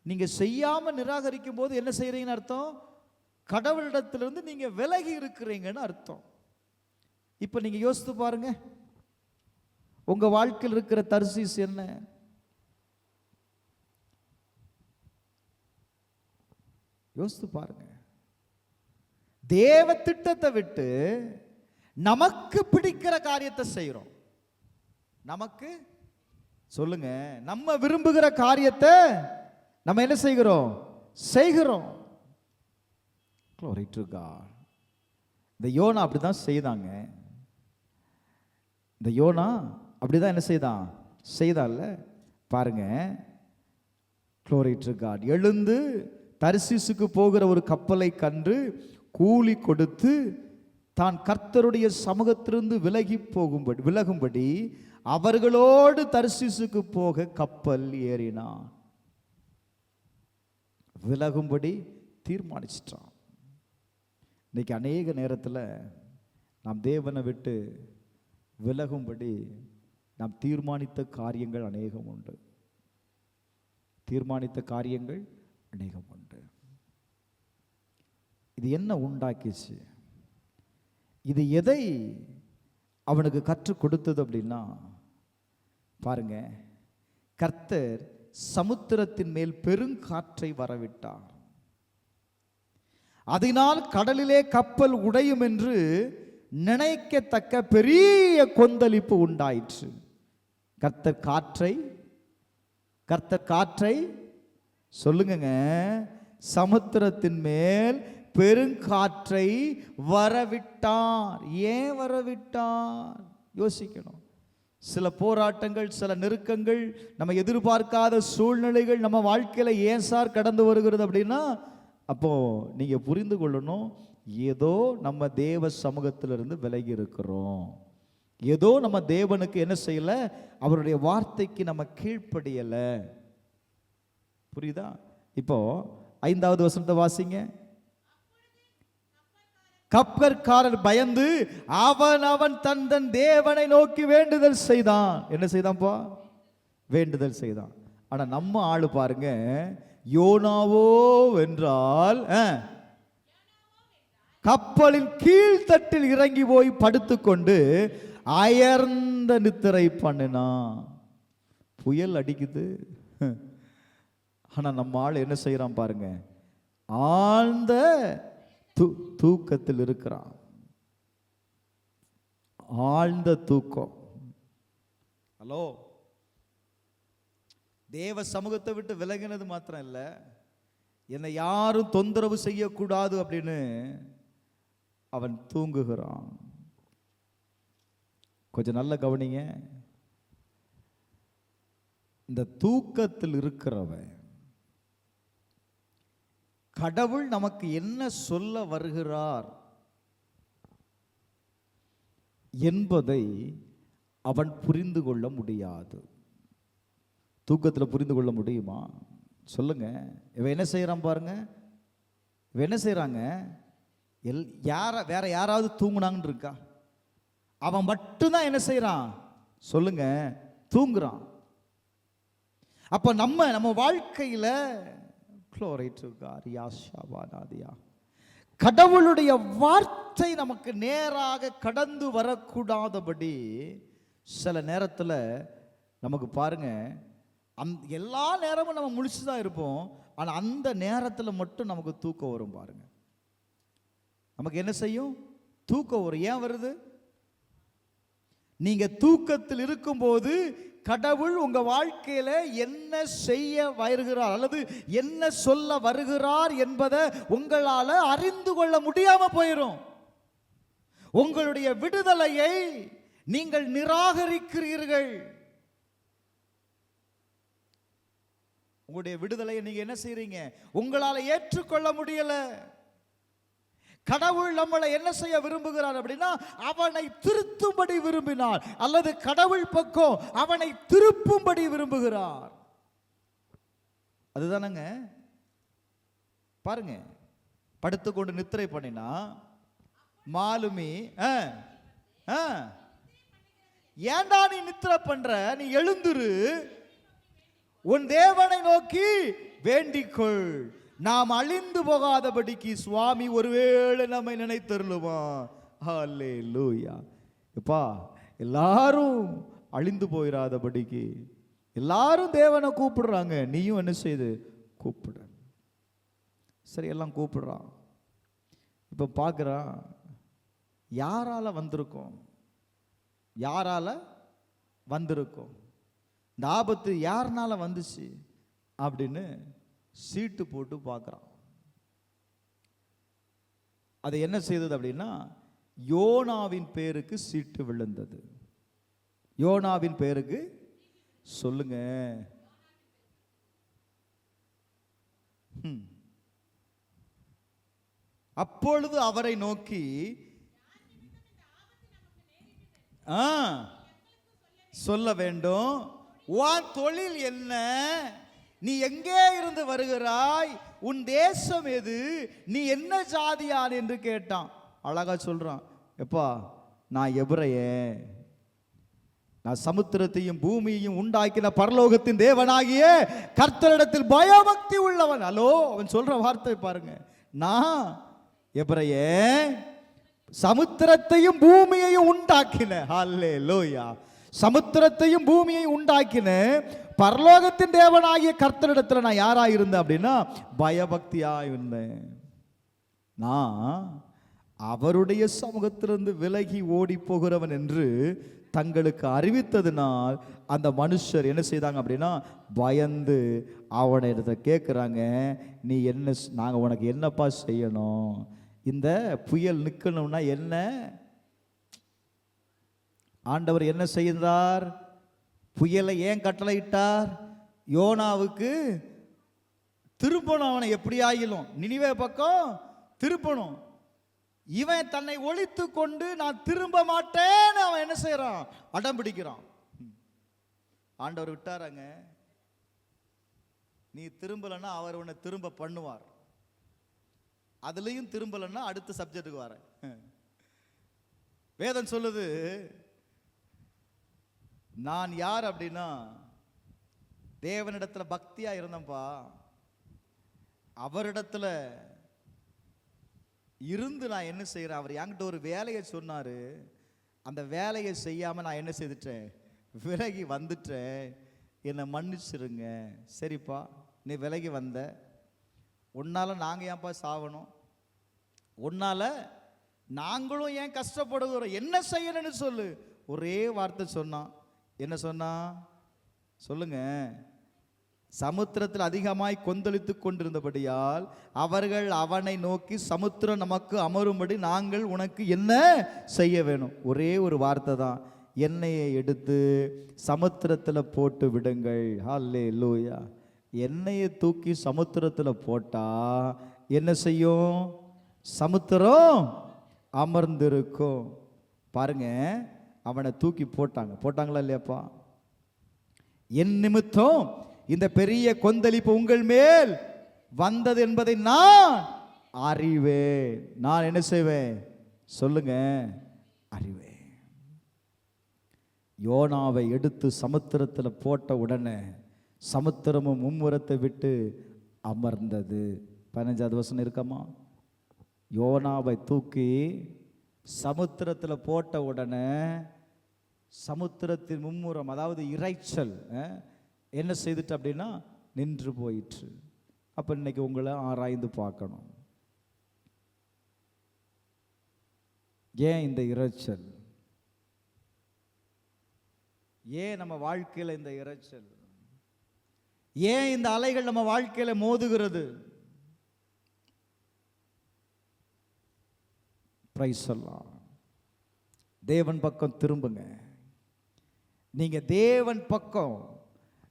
நீங்க செய்யாம நிராகரிக்கும் போது என்ன செய்யறீங்கன்னு அர்த்தம்? கடவுளிடத்திலிருந்து நீங்க விலகி இருக்கிறீங்கன்னு அர்த்தம். இப்ப நீங்க யோசித்து பாருங்க, உங்க வாழ்க்கையில் இருக்கிற தர்சீஸ் என்ன? யோசித்து பாருங்க. தேவ திட்டத்தை விட்டு நமக்கு பிடிக்கிற காரியத்தை செய்யறோம். நமக்கு சொல்லுங்க, நம்ம விரும்புகிற காரியத்தை நம்ம என்ன செய்கிறோம்? செய்கிறோம். Glory to God. இந்த யோனா அப்படிதான் செய்தாங்க. இந்த யோனா அப்படிதான் என்ன செய்தான்ல பாருங்க. Glory to God. எழுந்து தர்சீசுக்கு போகிற ஒரு கப்பலை கண்டு கூலி கொடுத்து தான் கர்த்தருடைய சமூகத்திலிருந்து விலகும்படி அவர்களோடு தர்சீசுக்கு போக கப்பல் ஏறினான். விலகும்படி தீர்மானிச்சிட்டான். இன்னைக்கு அநேக நேரத்தில் நாம் தேவனை விட்டு விலகும்படி நாம் தீர்மானித்த காரியங்கள் அநேகம் உண்டு. இது என்ன உண்டாக்கிச்சு? இது எதை அவனுக்கு கற்றுக் கொடுத்தது அப்படின்னா, பாருங்க, கர்த்தர் சமுத்திரத்தின் மேல் பெருங்காற்றை வரவிட்டார். அதனால் கடலிலே கப்பல் உடையும் என்று நினைக்கத்தக்க பெரிய கொந்தளிப்பு உண்டாயிற்று. கர்த்தர் காற்றை சொல்லுங்க, சமுத்திரத்தின் மேல் பெருங்காற்றை வரவிட்டார். ஏன் வரவிட்டார்? யோசிக்கணும். சில போராட்டங்கள், சில நெருக்கங்கள், நம்ம எதிர்பார்க்காத சூழ்நிலைகள் நம்ம வாழ்க்கையில ஏன் சார் கடந்து வருகிறது அப்படின்னா, அப்போ நீங்க புரிந்து கொள்ளணும், ஏதோ நம்ம தேவ சமூகத்திலிருந்து விலகி இருக்கிறோம். ஏதோ நம்ம தேவனுக்கு என்ன செய்யல, அவருடைய வார்த்தைக்கு நம்ம கீழ்ப்படியல. புரியுதா? இப்போ 5வது வசனத்தை வாசிங்க. கப்பற்காரர் பயந்து அவன் தன் தேவனை நோக்கி வேண்டுதல் செய்தான். என்ன செய்தான்ப்பா? வேண்டுதல் செய்தான். ஆனா நம்ம ஆளு பாருங்க, யோனாவோ வென்றால் கப்பலின் கீழ்த்தட்டில் இறங்கி போய் படுத்துக்கொண்டு அயர்ந்த நித்திரை பண்ணினான். புயல் அடிக்குது, ஆனா நம்ம ஆள் என்ன செய்யறான் பாருங்க, ஆழ்ந்த தூக்கத்தில் இருக்கிறான். ஆழ்ந்த தூக்கம். ஹலோ, தேவ சமூகத்தை விட்டு விலகினது மாத்திரம் இல்லை, என்னை யாரும் தொந்தரவு செய்யக்கூடாது அப்படின்னு அவன் தூங்குகிறான். கொஞ்சம் நல்ல கவனிங்க. இந்த தூக்கத்தில் இருக்கிறவன் கடவுள் நமக்கு என்ன சொல்ல வருகிறார் என்பதை அவன் புரிந்து கொள்ள முடியாது. தூக்கத்தில் புரிந்து கொள்ள முடியுமா? சொல்லுங்க. இவன் என்ன செய்யறான் பாருங்க. இவன் என்ன செய்யறாங்க, வேற யாராவது தூங்குனாங்கன்னு இருக்கா? அவன் மட்டும்தான் என்ன செய்யறான் சொல்லுங்க, தூங்குறான். அப்ப நம்ம வாழ்க்கையில கடவுளுடைய வார்த்தை நமக்கு நேராக கடந்து வரக்கூடாதபடி சில நேரத்தில் நமக்கு பாருங்க, எல்லா நேரமும் நம்ம முழிச்சுதான் இருப்போம். ஆனா அந்த நேரத்தில் மட்டும் நமக்கு தூக்கம் வரும் பாருங்க. நமக்கு என்ன செய்யும்? தூக்கம் வரும். ஏன் வருது? நீங்க தூக்கத்தில் இருக்கும்போது கடவுள் உங்க வாழ்க்கையில என்ன செய்ய வருகிறார் அல்லது என்ன சொல்ல வருகிறார் என்பதை உங்களால அறிந்து கொள்ள முடியாம போயிடும். உங்களுடைய விடுதலையை நீங்கள் நிராகரிக்கிறீர்கள். உங்களுடைய விடுதலையை நீங்க என்ன செய்றீங்க? உங்களால ஏற்றுக்கொள்ள முடியல. கடவுள் நம்மளை என்ன செய்ய விரும்புகிறார் அப்படின்னா, அவனை திருத்தும்படி விரும்பினார், அல்லது கடவுள் பக்கம் அவனை திருப்பும்படி விரும்புகிறார். அதுதானங்க. பாருங்க, படுத்துக்கொண்டு நித்திரை பண்ணினா மாலுமி, ஏண்டா நீ நித்திரை பண்ற, நீ எழுந்துரு, உன் தேவனை நோக்கி வேண்டிக்கொள், நாம் அழிந்து போகாதபடிக்கு சுவாமி ஒருவேளை நம்மை நினைத்தருளுமா. ஹல்லேலூயா. எப்பா, எல்லாரும் அழிந்து போயிடாதபடிக்கு எல்லாரும் தேவனை கூப்பிடுறாங்க, நீயும் என்ன செய்து கூப்பிடு. சரி, எல்லாம் கூப்பிடுறான். இப்ப பார்க்குறான், யாரால வந்திருக்கோம், யாரால வந்திருக்கோம், இந்த ஆபத்து யாருனால வந்துச்சு அப்படின்னு சீட்டு போட்டு பார்க்குறான். அது என்ன செய்தது அப்படின்னா, யோனாவின் பேருக்கு சீட்டு விழுந்தது. யோனாவின் பேருக்கு சொல்லுங்க. அப்பொழுது அவரை நோக்கி சொல்ல வேண்டும், உன் தொழில் என்ன, நீ எங்கே இருந்து வருகிறாய், உன் தேசம் எது, நீ என்ன ஜாதியான் என்று கேட்டான். அழகா சொல்றான், எப்பா நான் எபிரேயன், நான் சமுத்திரத்தையும் பூமியையும் உண்டாக்கின பரலோகத்தின் தேவனாகிய கர்த்தரிடத்தில் பயபக்தி உள்ளவன். ஹலோ, அவன் சொல்ற வார்த்தை பாருங்க, நான் எபிரேயன், சமுத்திரத்தையும் பூமியையும் உண்டாக்கின, ஹல்லேலூயா, சமுத்திரத்தையும் பூமியை உண்டாக்கின பரலோகத்தின் தேவனாகிய கர்த்தரிடத்தில் நான் யாராயிருந்தேன் அப்படின்னா பயபக்தியாயிருந்தேன். நான் அவருடைய சமூகத்திலிருந்து விலகி ஓடி போகிறவன் என்று தங்களுக்கு அறிவித்ததினால் அந்த மனுஷர் என்ன செய்தாங்க அப்படின்னா பயந்து அவனை கேட்குறாங்க, நீ என்ன, நாங்கள் உனக்கு என்னப்பா செய்யணும், இந்த புயல் நிற்கணும்னா என்ன? ஆண்டவர் என்ன செய்தார்? புயலை ஏன் கட்டளையிட்டார்? யோனாவுக்கு திருப்பணும், அவனை எப்படி ஆகிலும் நினிவே பக்கம் திருப்பணும். இவன் தன்னை ஒழித்து கொண்டு நான் திரும்ப மாட்டேன்னு அவன் என்ன செய்யறான்? அடம் பிடிக்கிறான். ஆண்டவர் விட்டாராங்க. நீ திரும்பலன்னா அவர் உன்னை திரும்ப பண்ணுவார். அதுலயும் திரும்பலன்னா அடுத்த சப்ஜெக்டுக்கு வர. வேதம் சொல்லுது, நான் யார் அப்படின்னா தேவனிடத்துல பக்தியா இருந்தேன்பா. அவரிடத்துல இருந்து நான் என்ன செய்யறேன்? அவர் என்கிட்ட ஒரு வேலையை சொன்னாரு, அந்த வேலையை செய்யாம நான் என்ன செய்துட்டேன்? விலகி வந்துட்டேன். என்னை மன்னிச்சிருங்க. சரிப்பா, நீ விலகி வந்த, உன்னால நாங்க ஏன்பா சாவணும்? உன்னால நாங்களும் ஏன் கஷ்டப்படுகிறோம்? என்ன செய்யணும்னு சொல்லு. ஒரே வார்த்தை சொன்னான். என்ன சொன்னா சொல்லுங்க? சமுத்திரத்தில் அதிகமாய் கொந்தளித்து கொண்டிருந்தபடியால் அவர்கள் அவனை நோக்கி, சமுத்திரம் நமக்கு அமரும்படி நாங்கள் உனக்கு என்ன செய்ய வேணும்? ஒரே ஒரு வார்த்தை தான், எண்ணெயை எடுத்து சமுத்திரத்தில் போட்டு விடுங்கள். ஹல்லேலூயா. எண்ணெயை தூக்கி சமுத்திரத்தில் போட்டா என்ன செய்யும்? சமுத்திரம் அமர்ந்திருக்கும். பாருங்க, அவனை தூக்கி போட்டாங்களா இல்லையாப்பா? என் நிமித்தம் இந்த பெரிய கொந்தளிப்பு உங்கள் மேல் வந்தது என்பதை நான் அறிவேன். நான் என்ன செய்வேன்? சொல்லுங்க, அறிவேன். யோனாவை எடுத்து சமுத்திரத்தில் போட்ட உடனே சமுத்திரமும் மும்முரத்தை விட்டு அமர்ந்தது. 15வது வசனம் இருக்கமா? யோனாவை தூக்கி சமுத்திரத்தில் போட்ட உடனே சமுத்திரத்தின் மும்முரம், அதாவது இறைச்சல் என்ன செய்துட்டு அப்படின்னா நின்று போயிற்று. அப்ப இன்னைக்கு உங்களை ஆராய்ந்து பார்க்கணும். ஏன் இந்த இரைச்சல்? ஏன் நம்ம வாழ்க்கையில இந்த இரைச்சல்? ஏன் இந்த அலைகள் நம்ம வாழ்க்கையில மோதுகிறது? பிரைஸ் எல்லாம் தேவன் பக்கம் திரும்புங்க. நீங்க தேவன் பக்கம்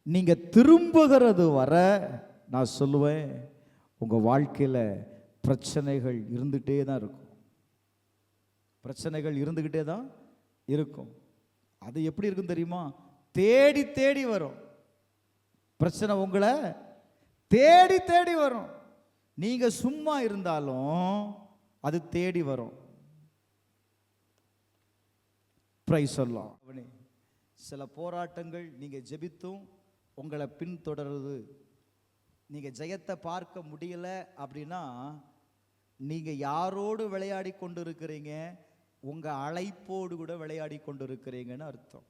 நீங்க திரும்புகிறது வர நான் சொல்லுவேன், உங்க வாழ்க்கையில பிரச்சனைகள் இருந்துகிட்டே தான் இருக்கும். பிரச்சனைகள் இருந்துகிட்டே தான் இருக்கும். அது எப்படி இருக்கும் தெரியுமா? தேடி தேடி வரும். பிரச்சனை உங்களை தேடி தேடி வரும். நீங்க சும்மா இருந்தாலும் அது தேடி வரும். பிரைஸ் எல்லாம். சில போராட்டங்கள் நீங்க ஜெபித்தும் உங்களை பின்தொடருது. நீங்க ஜெயத்தை பார்க்க முடியல அப்படின்னா நீங்க யாரோடு விளையாடி கொண்டு இருக்கிறீங்க? உங்க அழைப்போடு கூட விளையாடி கொண்டு இருக்கிறீங்கன்னு அர்த்தம்.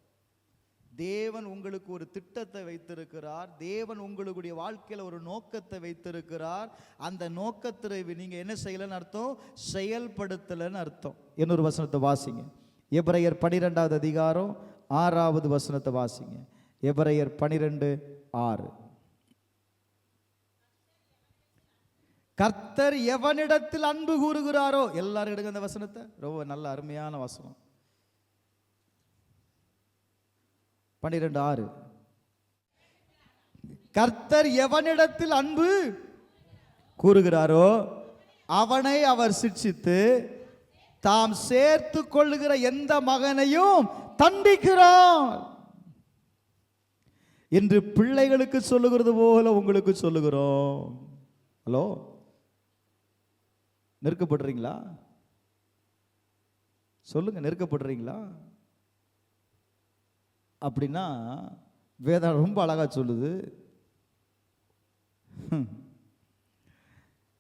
தேவன் உங்களுக்கு ஒரு திட்டத்தை வைத்திருக்கிறார். தேவன் உங்களுடைய வாழ்க்கையில் ஒரு நோக்கத்தை வைத்திருக்கிறார். அந்த நோக்கத்தை நீங்க என்ன செய்யலன்னு அர்த்தம்? செயல்படுத்தலன்னு அர்த்தம். இன்னொரு வசனத்தை வாசிங்க. எபிரேயர் 12வது அதிகாரம் 6வது வசனத்தை வாசிங்க. எபிரேயர் 12:6. கர்த்தர் எவனிடத்தில் அன்பு கூறுகிறாரோ, எல்லாரும் எடுங்க அந்த வசனத்தை. ரொம்ப நல்ல அருமையான வசனம். 12:6. கர்த்தர் எவனிடத்தில் அன்பு கூறுகிறாரோ அவனை அவர் சிட்சித்து தாம் சேர்த்து கொள்ளுகிற எந்த மகனையும் தண்டிக்கிறார் என்று பிள்ளைகளுக்கு சொல்லுகிறது போல உங்களுக்கு சொல்லுகிறோம். ஹலோ, நெருக்கப்படுறீங்களா? சொல்லுங்க, நெருக்கப்படுறீங்களா? அப்படின்னா வேதம் ரொம்ப அழகா சொல்லுது,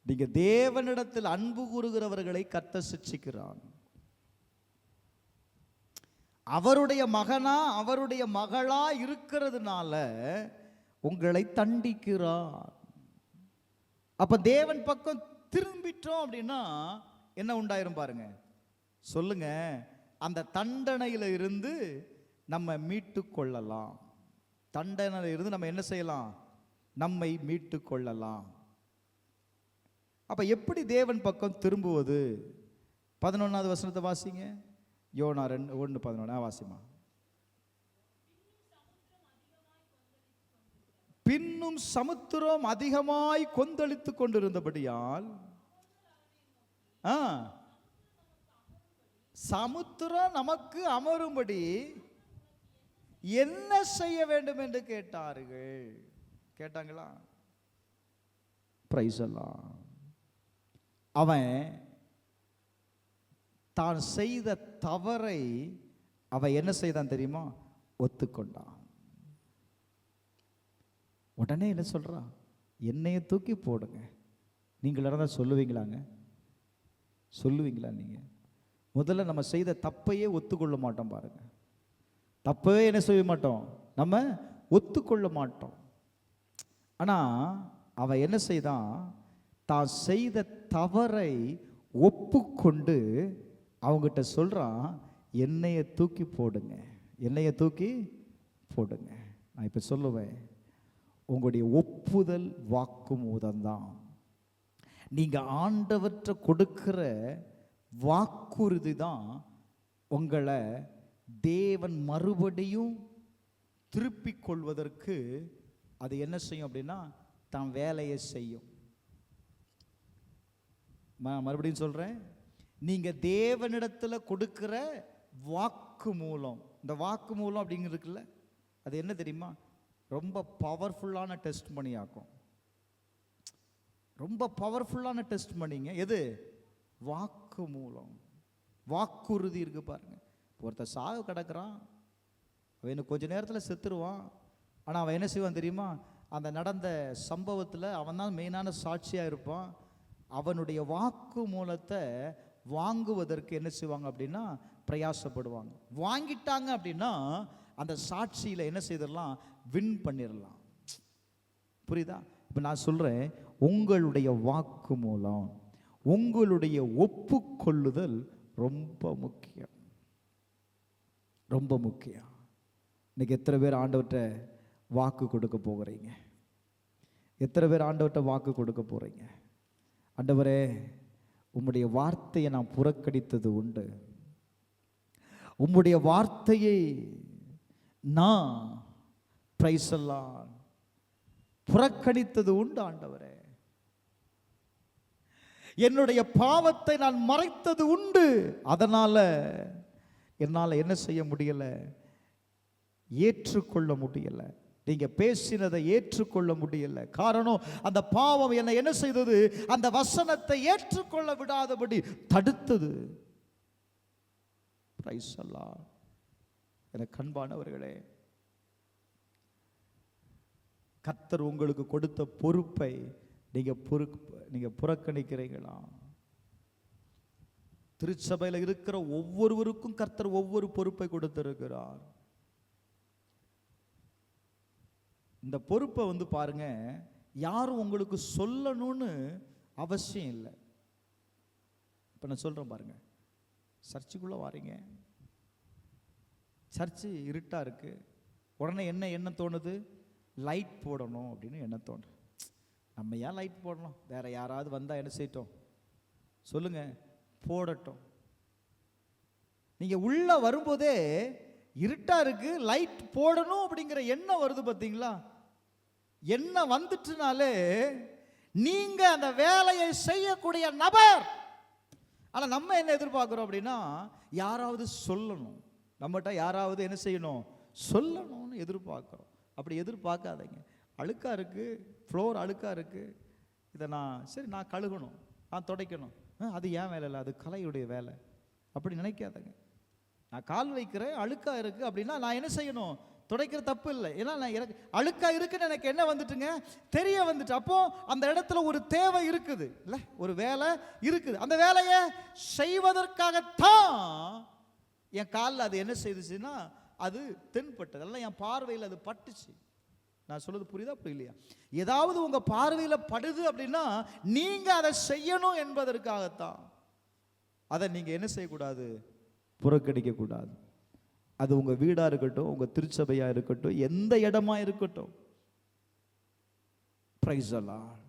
நீங்க தேவனிடத்தில் அன்பு கூறுகிறவர்களை கர்த்தர் சிட்சிக்கிறான். அவருடைய மகனா அவருடைய மகளா இருக்கிறதுனால உங்களை தண்டிக்கிறார். அப்ப தேவன் பக்கம் திரும்பிட்டோம் அப்படின்னா என்ன உண்டாயிரும் பாருங்க. சொல்லுங்க, அந்த தண்டனையில இருந்து நம்ம மீட்டு கொள்ளலாம். தண்டனையில இருந்து நம்ம என்ன செய்யலாம்? நம்மை மீட்டு கொள்ளலாம். அப்ப எப்படி தேவன் பக்கம் திரும்புவது? 11வது வசனத்தை வாசிங்க. யோனா 1:11 வாசிமா. பின்னும் சமுத்திரம் அதிகமாய் கொந்தளித்துக் கொண்டிருந்தபடியால் சமுத்திரம் நமக்கு அமரும்படி என்ன செய்ய வேண்டும் என்று கேட்டார்கள். கேட்டாங்களா? பிரைஸ் எல்லாம். அவன் தான் செய்த தவறை அவன் என்ன செய்தான் தெரியுமா? ஒத்துக்கொண்டான். உடனே என்ன சொல்றான்? என்னைய தூக்கி போடுங்க. நீங்கள் இருந்தால் சொல்லுவீங்களாங்க? சொல்லுவீங்களா? நீங்க முதல்ல நம்ம செய்த தப்பையே ஒத்துக்கொள்ள மாட்டோம் பாருங்க. தப்பவே என்ன செய்ய மாட்டோம்? நம்ம ஒத்துக்கொள்ள மாட்டோம். ஆனா அவன் என்ன செய்தான்? தான் செய்த தவறை ஒப்புக்கொண்டு அவங்ககிட்ட சொல்றான், என்னைய தூக்கி போடுங்க, என்னைய தூக்கி போடுங்க. நான் இப்ப சொல்லுவேன், உங்களுடைய ஒப்புதல் வாக்குமூலம் தான். நீங்க ஆண்டவற்றை கொடுக்கிற வாக்குறுதி தான் உங்களை தேவன் மறுபடியும் திருப்பிக் கொள்வதற்கு அது என்ன செய்யும் அப்படின்னா, தான் வேலையை செய்யும். மறுபடியும் சொல்றேன், நீங்க தேவனிடத்துல கொடுக்கிற வாக்கு மூலம், இந்த வாக்கு மூலம் அப்படிங்கிறது இருக்குல்ல, அது என்ன தெரியுமா? ரொம்ப பவர்ஃபுல்லான டெஸ்ட் பண்ணியாக்கும். ரொம்ப பவர்ஃபுல்லான டெஸ்ட் பண்ணிங்க. எது? வாக்கு மூலம். வாக்குறுதி இருக்கு பாருங்க. ஒருத்தர் சாவு கிடக்குறான், அவன் இன்னும் கொஞ்ச நேரத்தில் செத்துருவான். ஆனால் அவன் என்ன செய்வான் தெரியுமா? அந்த நடந்த சம்பவத்தில் அவன் தான் மெயினான சாட்சியாக இருப்பான். அவனுடைய வாக்கு மூலத்தை வாங்குவதற்கு என்ன செய்வாங்க அப்படின்னா, பிரயாசப்படுவாங்க. வாங்கிட்டாங்க அப்படின்னா அந்த சாட்சியில் என்ன செய்திடலாம்? வின் பண்ணிடலாம். புரியுதா? இப்போ நான் சொல்கிறேன், உங்களுடைய வாக்கு மூலம், உங்களுடைய ஒப்புக்கொள்ளுதல் ரொம்ப முக்கியம், ரொம்ப முக்கியம். இன்னைக்கு எத்தனை பேர் ஆண்டவர்கிட்ட வாக்கு கொடுக்க போகிறீங்க? எத்தனை பேர் ஆண்டவர்கிட்ட வாக்கு கொடுக்க போகிறீங்க? ஆண்டவரே, உம்முடைய வார்த்தையை நான் புறக்கணித்தது உண்டு, உம்முடைய வார்த்தையை நான் பிரைஸ் எல்லாம் புறக்கணித்தது உண்டு. ஆண்டவரே, என்னுடைய பாவத்தை நான் மறைத்தது உண்டு, அதனால என்னால் என்ன செய்ய முடியல? ஏற்றுக்கொள்ள முடியல. நீங்க பேசினதை ஏற்றுக்கொள்ள முடியல. காரணம், அந்த பாவம் என்னை என்ன செய்தது? அந்த வசனத்தை ஏற்றுக்கொள்ள விடாதபடி தடுத்தது. பிரைஸ் எல்லாம். எனக்கு அன்பானவர்களே, கர்த்தர் உங்களுக்கு கொடுத்த பொறுப்பை நீங்க புறக்கணிக்கிறீங்களா? திருச்சபையில் இருக்கிற ஒவ்வொருவருக்கும் கர்த்தர் ஒவ்வொரு பொறுப்பை கொடுத்திருக்கிறார். இந்த பொறுப்பை பாருங்க, யாரும் உங்களுக்கு சொல்லணும்னு அவசியம் இல்லை. இப்போ நான் சொல்றேன் பாருங்க, சர்ச்சுக்குள்ள வாரீங்க, சர்ச்சு இருட்டா இருக்கு, உடனே என்ன தோணுது? லைட் போடணும் அப்படின்னு என்ன தோணும்? நம்ம ஏன் லைட் போடணும்? வேற யாராவது வந்தா என்ன செய்யட்டும்? சொல்லுங்க, போடட்டும். நீங்க உள்ள வரும்போதே இருட்டா இருக்கு, லைட் போடணும் அப்படிங்கிற எண்ணம் வருது பார்த்தீங்களா? எண்ணம் வந்துட்டுனாலே நீங்க அந்த வேலையை செய்யக்கூடிய நபர். ஆனா நம்ம என்ன எதிர்பார்க்கிறோம் அப்படின்னா, யாராவது சொல்லணும், நம்மகிட்ட யாராவது என்ன செய்யணும்? சொல்லணும்னு எதிர்பார்க்கிறோம். அப்படி எதிர்பார்க்காதீங்க. அழுக்கா இருக்கு, ஃப்ளோர் அழுக்கா இருக்கு, இதை நான் கழுகணும், நான் துடைக்கணும், அது ஏன் வேலை இல்லை, அது கலையுடைய வேலை, அப்படி நினைக்காதங்க. நான் கால் வைக்கிறேன், அழுக்கா இருக்கு அப்படின்னா நான் என்ன செய்யணும்? துடைக்கிற தப்பு இல்லை. ஏன்னா எனக்கு அழுக்கா இருக்குன்னு எனக்கு என்ன வந்துட்டுங்க? தெரிய வந்துட்டு. அப்போ அந்த இடத்துல ஒரு தேவை இருக்குது இல்லை, ஒரு வேலை இருக்குது. அந்த வேலையை செய்வதற்காகத்தான் என் காலில் அது என்ன செய்துச்சுன்னா அது தென்பட்டது, அதெல்லாம் என் பார்வையில் அது பட்டுச்சு. நான் சொல்றது புரியுதா புரியலையா? ஏதாவது உங்க பார்வையில் படுது அப்படின்னா நீங்க அதை செய்யணும் என்பதற்காகத்தான். அதை நீங்க என்ன செய்யக்கூடாது? புறக்கணிக்க கூடாது. அது உங்க வீடா இருக்கட்டும், உங்க திருச்சபையா இருக்கட்டும், எந்த இடமா இருக்கட்டும். Praise the Lord.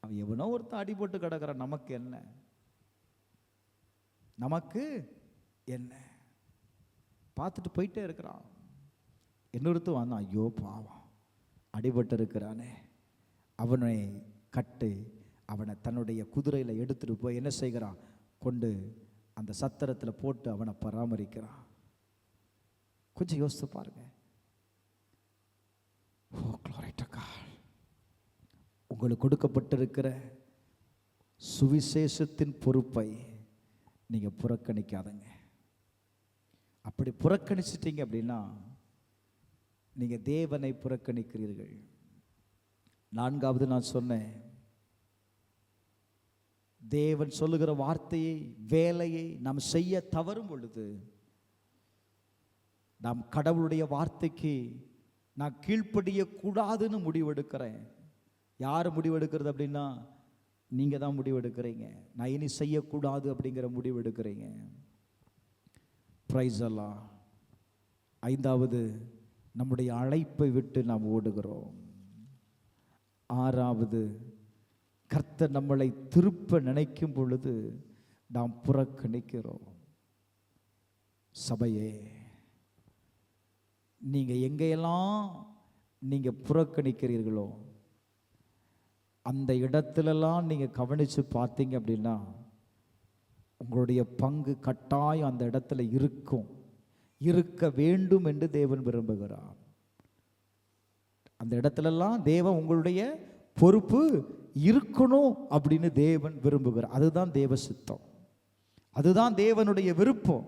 அவன் எவனோ ஒருத்தன் அடிபட்டு கிடக்கிறான், நமக்கு என்ன? நமக்கு என்ன? பார்த்துட்டு போயிட்டே இருக்கிறான். இன்னொருத்தன் வந்தான், ஐயோ பாவம் அடிபட்டு இருக்கிறானே, அவனை கட்டு, அவனை தன்னுடைய குதிரையில் எடுத்துட்டு போய் என்ன செய்கிறான்? கொண்டு அந்த சத்திரத்தில் போட்டு அவனை பராமரிக்கிறான். கொஞ்சம் யோசித்து பாருங்க. உங்களுக்கு கொடுக்கப்பட்டிருக்கிற சுவிசேஷத்தின் பொறுப்பை நீங்க புறக்கணிக்காதங்க. அப்படி புறக்கணிச்சிட்டீங்க அப்படின்னா நீங்க தேவனை புறக்கணிக்கிறீர்கள். நான்காவது நான் சொன்னேன், தேவன் சொல்லுகிற வார்த்தையை, வேலையை நாம் செய்ய தவறும் பொழுது நாம் கடவுளுடைய வார்த்தைக்கு நான் கீழ்ப்படிய கூடாதுன்னு முடிவெடுக்கிறேன். யார் முடிவெடுக்கிறது அப்படின்னா நீங்க தான் முடிவெடுக்கிறீங்க. நான் இனி செய்யக்கூடாது அப்படிங்கிற முடிவெடுக்கிறீங்க. பிரைஸ் அல்லாஹ். ஐந்தாவது, நம்முடைய அழைப்பை விட்டு நாம் ஓடுகிறோம். ஆறாவது, கர்த்தர் நம்மளை திருப்ப நினைக்கும் பொழுது நாம் புறக்கணிக்கிறோம். சபையே, நீங்க எங்கெல்லாம் நீங்க புறக்கணிக்கிறீர்களோ அந்த இடத்துலலாம் நீங்க கவனிச்சு பார்த்தீங்க அப்படின்னா உங்களுடைய பங்கு கட்டாயம் அந்த இடத்துல இருக்கும், இருக்க வேண்டும் என்று தேவன் விரும்புகிறார். அந்த இடத்துலலாம் தேவன் உங்களுடைய பொறுப்பு இருக்கணும் அப்படின்னு தேவன் விரும்புகிறார். அதுதான் தேவ சித்தம், அதுதான் தேவனுடைய விருப்பம்.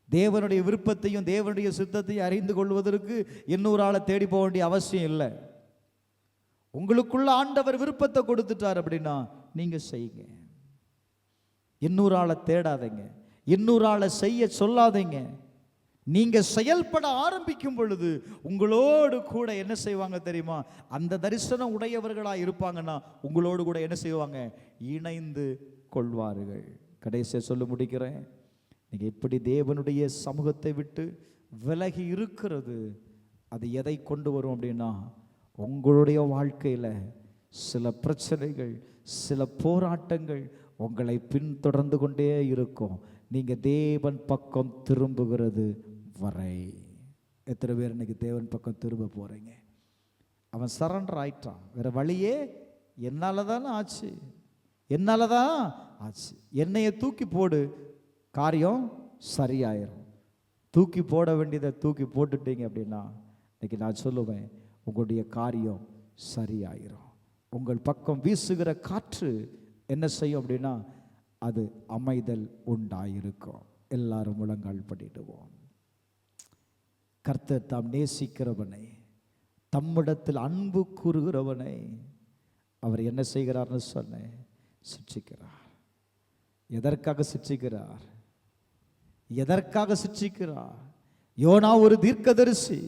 தேவனுடைய விருப்பத்தையும் தேவனுடைய சித்தத்தையும் அறிந்து கொள்வதற்கு இன்னொரு ஆளை தேடி போக வேண்டிய அவசியம் இல்லை. உங்களுக்குள்ள ஆண்டவர் விருப்பத்தை கொடுத்துட்டார் அப்படின்னா நீங்க செய்யுங்க. இன்னொரு ஆளை தேடாதீங்க, இன்னொரு ஆளை செய்ய சொல்லாதீங்க. நீங்க செயல்பட ஆரம்பிக்கும் பொழுது உங்களோடு கூட என்ன செய்வாங்க தெரியுமா? அந்த தரிசனம் உடையவர்களாக இருப்பாங்கன்னா உங்களோடு கூட என்ன செய்வாங்க? இணைந்து கொள்வார்கள். கடைசியா சொல்ல முடிக்கிறேன், நீங்க எப்படி தேவனுடைய சமூகத்தை விட்டு விலகி இருக்கிறது அது எதை கொண்டு வரும் அப்படின்னா உங்களுடைய வாழ்க்கையில் சில பிரச்சனைகள், சில போராட்டங்கள் உங்களை பின்தொடர்ந்து கொண்டே இருக்கும். நீங்க தேவன் பக்கம் திரும்புகிறது வரை. எத்தனை பேர் இன்னைக்கு தேவன் பக்கம் திரும்ப போறீங்க? அவன் சரண்டர் ஆயிட்டான். வேற வழியே என்னால தானே ஆச்சு, என்னால தான் ஆச்சு, என்னைய தூக்கி போடு, காரியம் சரியாயிரும். தூக்கி போட வேண்டியதை தூக்கி போட்டுட்டீங்க அப்படின்னா இன்னைக்கு நான் சொல்லுவேன், உங்களுடைய காரியம் சரியாயிரும். உங்கள் பக்கம் வீசுகிற காற்று என்ன செய்யும் அப்படின்னா அது அமைதல் உண்டாயிருக்கும். எல்லாரும் முழங்கால் படிடுவோம். கர்த்தர் தாம் நேசிக்கிறவனை, தம்மிடத்தில் அன்பு கூறுகிறவனை அவர் என்ன செய்கிறார்னு சொன்னேன், சிட்சிக்கிறார். எதற்காக சிட்சிக்கிறார்? எதற்காக சிட்சிக்கிறார்? யோனா ஒரு தீர்க்கதரிசி.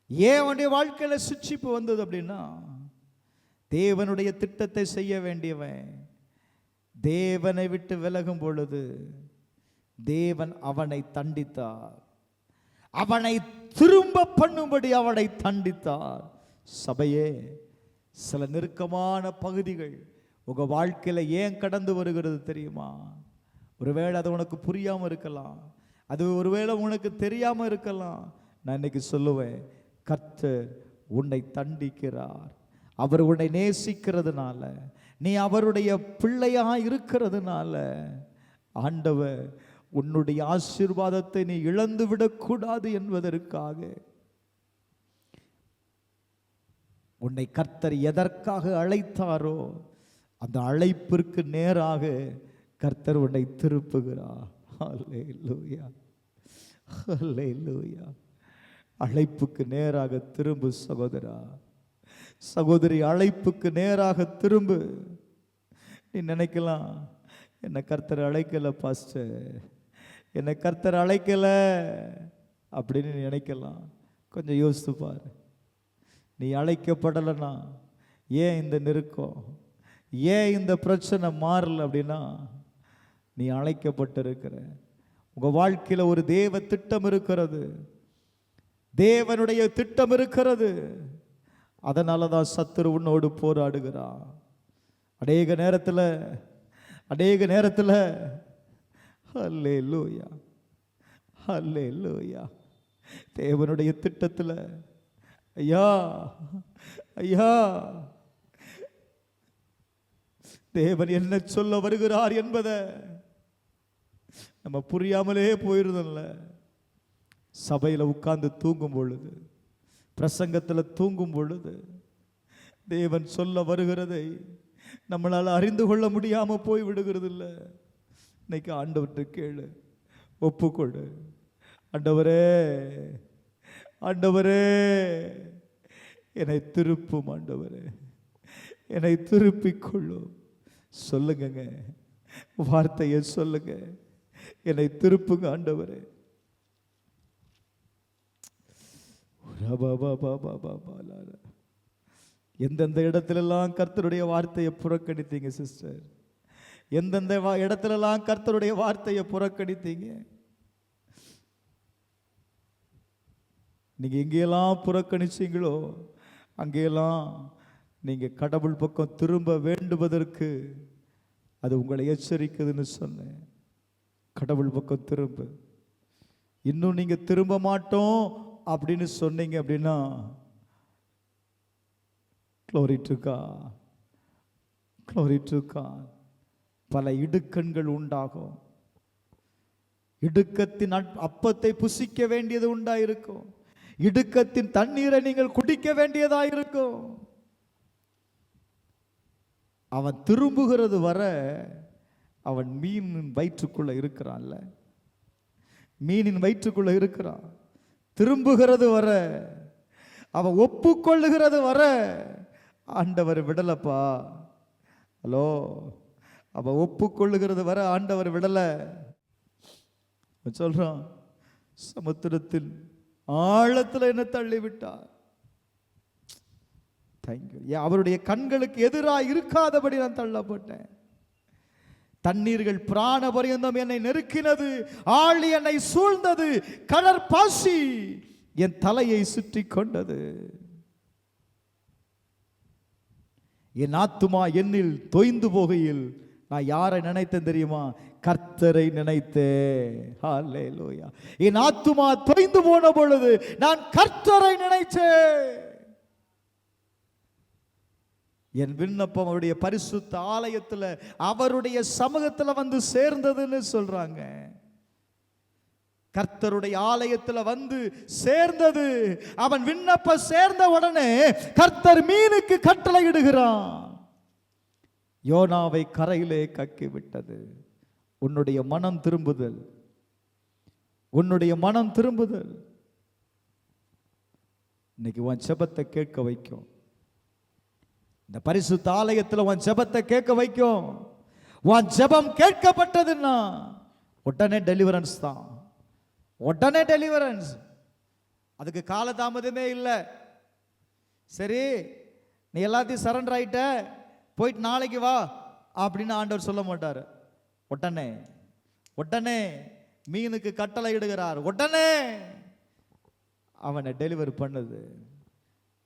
ஏன் அவனுடைய வாழ்க்கையில சிட்சிப்பு வந்தது அப்படின்னா தேவனுடைய திட்டத்தை செய்ய வேண்டியவன் தேவனை விட்டு விலகும் பொழுது தேவன் அவனை தண்டித்தார், அவனை திரும்ப பண்ணும்படி அவனை தண்டித்தார். சபையே, சில நெருக்கமான பகுதிகள் உங்க வாழ்க்கையில ஏன் கடந்து வருகிறது தெரியுமா? ஒருவேளை அது உனக்கு புரியாம இருக்கலாம், அது ஒருவேளை உனக்கு தெரியாம இருக்கலாம். நான் இன்னைக்கு சொல்லுவேன், கர்த்தர் உன்னை தண்டிக்கிறார். அவர் உன்னை நேசிக்கிறதுனால, நீ அவருடைய பிள்ளையா இருக்கிறதுனால ஆண்டவர் உன்னுடைய ஆசீர்வாதத்தை நீ இழந்து விடக்கூடாது என்பதற்காக உன்னை கர்த்தர் எதற்காக அழைத்தாரோ அந்த அழைப்பிற்கு நேராக கர்த்தர் உன்னை திருப்புகிறார். ஹல்லேலூயா, ஹல்லேலூயா. அழைப்புக்கு நேராக திரும்பு சகோதரா, சகோதரி, அழைப்புக்கு நேராக திரும்பு. நீ நினைக்கலாம், என்னை கர்த்தர் அழைக்கல பாஸ்டர், என்னை கர்த்தர் அழைக்கல அப்படின்னு நினைக்கலாம். கொஞ்சம் யோசித்து பாரு. நீ அழைக்கப்படலைன்னா ஏன் இந்த நெருக்கம், ஏன் இந்த பிரச்சனை மாறல அப்படின்னா நீ அழைக்கப்பட்டிருக்கிற. உங்க வாழ்க்கையில ஒரு தேவ திட்டம் இருக்கிறது, தேவனுடைய திட்டம் இருக்கிறது. அதனாலதான் சத்துரு உன்னோடு போராடுகிறான். அநேக நேரத்தில் ஹல்லேலூயா, ஹல்லேலூயா. தேவனுடைய திட்டத்தில் ஐயா ஐயா தேவன் என்ன சொல்ல வருகிறார் என்பதை நம்ம புரியாமலே போயிருந்தோம்ல. சபையில் உட்கார்ந்து தூங்கும் பொழுது, பிரசங்கத்தில் தூங்கும் பொழுது தேவன் சொல்ல வருகிறதை நம்மளால் அறிந்து கொள்ள முடியாம போய் விடுகிறது இல்லை. இன்னைக்கு ஆண்டவர்கிட்ட கேளு, ஒப்புக்கொடு. ஆண்டவரே, ஆண்டவரே என்னை திருப்பும், ஆண்டவரே என்னை திருப்பிக் கொள்ளும். சொல்லுங்க, வார்த்தையை சொல்லுங்க, என்னை திருப்புங்க ஆண்டவரே. எந்தெந்த இடத்திலெல்லாம் கர்த்தருடைய வார்த்தையை புறக்கணித்தீங்க சிஸ்டர்? எந்தெந்த இடத்திலெல்லாம் கர்த்தருடைய வார்த்தையை புறக்கணித்தீங்க? நீங்க எங்கெல்லாம் புறக்கணிச்சீங்களோ அங்கெல்லாம் நீங்க கடவுள் பக்கம் திரும்ப வேண்டுவதற்கு அது உங்களை எச்சரிக்குதுன்னு சொன்னேன். கடவுள் பக்கம் திரும்ப. இன்னும் நீங்க திரும்ப மாட்டோம் அப்படின்னு சொன்னீங்க அப்படின்னா, glory to God, glory to God, பல இடுக்கண்கள் உண்டாகும். இடுக்கத்தின் அப்பத்தை புசிக்க வேண்டியது உண்டாயிருக்கும். இடுக்கத்தின் தண்ணீரை நீங்கள் குடிக்க வேண்டியதாயிருக்கும். அவன் திரும்புகிறது வர அவன் மீனின் வயிற்றுக்குள்ள இருக்கிறான்ல, மீனின் வயிற்றுக்குள்ள இருக்கிறான். திரும்புகிறது வர, அவன் ஒப்புக்கொள்ளுகிறது வர ஆண்டவர் விடலப்பா. ஹலோ, அவன் ஒப்புக்கொள்ளுகிறது வர ஆண்டவர் விடல. சொல்றான், சமுத்திரத்தில் ஆழத்தில் என்ன தள்ளிவிட்டார். தேங்க்யூ. அவருடைய கண்களுக்கு எதிராக இருக்காதபடி நான் தள்ளப்பட்டேன். தண்ணீர்கள் பிராண பரியந்தம் என்னை நெருக்கினது, ஆழி என்னை சூழ்ந்தது, கடற்பாசி என் தலையை சுற்றி கொண்டது. என் ஆத்துமா என்னில் தொய்ந்து போகையில் நான் யாரை நினைத்தேன் தெரியுமா? கர்த்தரை நினைத்தேன். ஹல்லேலூயா. என் ஆத்துமா தொய்ந்து போன பொழுது நான் கர்த்தரை நினைத்தேன். என் விண்ணப்பம் அவருடைய பரிசுத்த ஆலயத்தில் அவருடைய சமூகத்தில் வந்து சேர்ந்ததுன்னு சொல்றாங்க. கர்த்தருடைய ஆலயத்தில் வந்து சேர்ந்தது. அவன் விண்ணப்பம் சேர்ந்த உடனே கர்த்தர் மீனுக்கு கட்டளையிடுகிறான். யோனாவை கரையிலே கக்கி விட்டது. உன்னுடைய மனம் திரும்புதல், உன்னுடைய மனம் திரும்புதல் இன்னைக்கு உன் ஜெபத்தை கேட்க வைக்கும். இந்த பரிசுத்த ஆலயத்தில் உன் ஜெபத்தை கேட்க வைக்கும். உன் ஜெபம் கேட்கப்பட்டதுன்னா உடனே டெலிவரன்ஸ் தான். உடனே டெலிவரன்ஸ். அதுக்கு காலதாமதமே இல்லை. சரி, நீ எல்லாத்தையும் சரண்டர் ஆயிட்ட, போயிட்டு நாளைக்கு வா அப்படின்னு ஆண்டவர் சொல்ல மாட்டார். உடனே உடனே மீனுக்கு கட்டளை இடுகிறார். உடனே அவனை டெலிவரி பண்ணுது.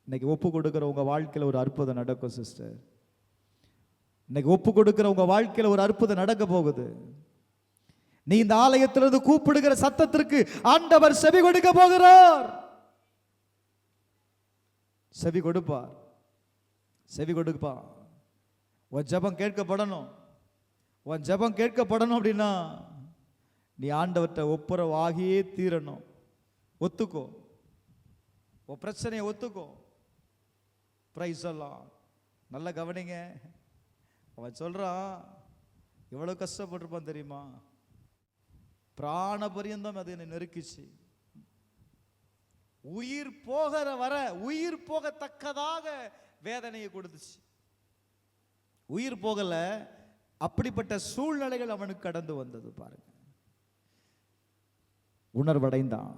இன்னைக்கு ஒப்பு கொடுக்கிற உங்க வாழ்க்கையில் ஒரு அற்புதம் நடக்கும் சிஸ்டர். இன்னைக்கு ஒப்பு கொடுக்கிற உங்க வாழ்க்கையில் ஒரு அற்புதம் நடக்க போகுது. நீ இந்த ஆலயத்திலிருந்து கூப்பிடுகிற சத்தத்திற்கு ஆண்டவர் செவி கொடுக்க போகிறார். செவி கொடுப்பார், செவி கொடுப்பார். உன் ஜெபம் கேட்கப்படணும். உன் ஜெபம் கேட்கப்படணும் அப்படின்னா நீ ஆண்டவர்கிட்ட ஒப்புரவாகியே தீரணும். ஒத்துக்கோ, உன் பிரச்சனையை ஒத்துக்கோ. பிரைஸ் எல்லாம் நல்லா கவனிங்க. அவன் சொல்றான், எவ்வளவு கஷ்டப்பட்டிருப்பான் தெரியுமா? பிராண பரியந்தம் அது என்னை நெருக்கிச்சு. உயிர் போகிற வர, உயிர் போகத்தக்கதாக வேதனையை கொடுத்துச்சு. உயிர் போகல, அப்படிப்பட்ட சூழ்நிலைகள் அவனுக்கு கடந்து வந்தது. பாருங்க, உணர்வடைந்தான்.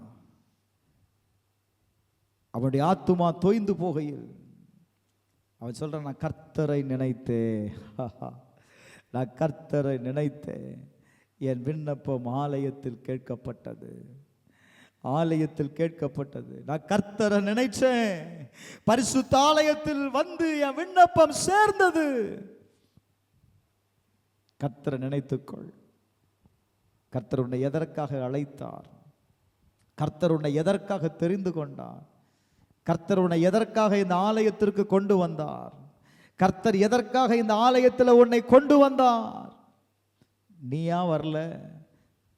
அவனுடைய ஆத்துமா தோய்ந்து போகையில் அவன் சொல்றான், நான் கர்த்தரை நினைத்தேன், நான் கர்த்தரை நினைத்தேன். என் விண்ணப்பம் ஆலயத்தில் கேட்கப்பட்டது, ஆலயத்தில் கேட்கப்பட்டது. நான் கர்த்தரை நினைச்சேன், பரிசுத்த ஆலயத்தில் வந்து என் விண்ணப்பம் சேர்ந்தது. கர்த்தரை நினைத்துக்கொள். கர்த்தர் உன்னை எதற்காக அழைத்தார்? கர்த்தர் உன்னை எதற்காக தெரிந்து கொண்டார்? கர்த்தர் உன்னை எதற்காக இந்த ஆலயத்திற்கு கொண்டு வந்தார்? கர்த்தர் எதற்காக இந்த ஆலயத்தில் உன்னை கொண்டு வந்தார்? நீயா வரல,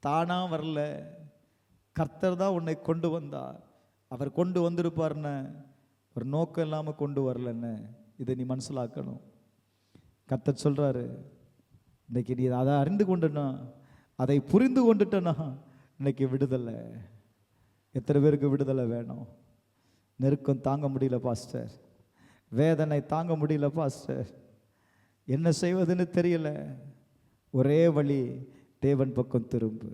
தானா வரல, கர்த்தர் தான் உன்னை கொண்டு வந்தார். அவர் கொண்டு வந்திருப்பார்னு ஒரு நோக்கம் இல்லாமல் கொண்டு வரலன்னு இதை நீ மனசிலாக்கணும். கர்த்தர் சொல்றாரு, இன்னைக்கு நீ அதை அறிந்து கொண்டனா, அதை புரிந்து கொண்டுட்டனா, இன்னைக்கு விடுதலை. எத்தனை பேருக்கு விடுதலை வேணும்? நெருக்கம் தாங்க முடியல பாஸ்டர், வேதனை தாங்க முடியல பாஸ்டர், என்ன செய்வதுன்னு தெரியல. ஒரே வழி, தேவன் பக்கம் திரும்பு.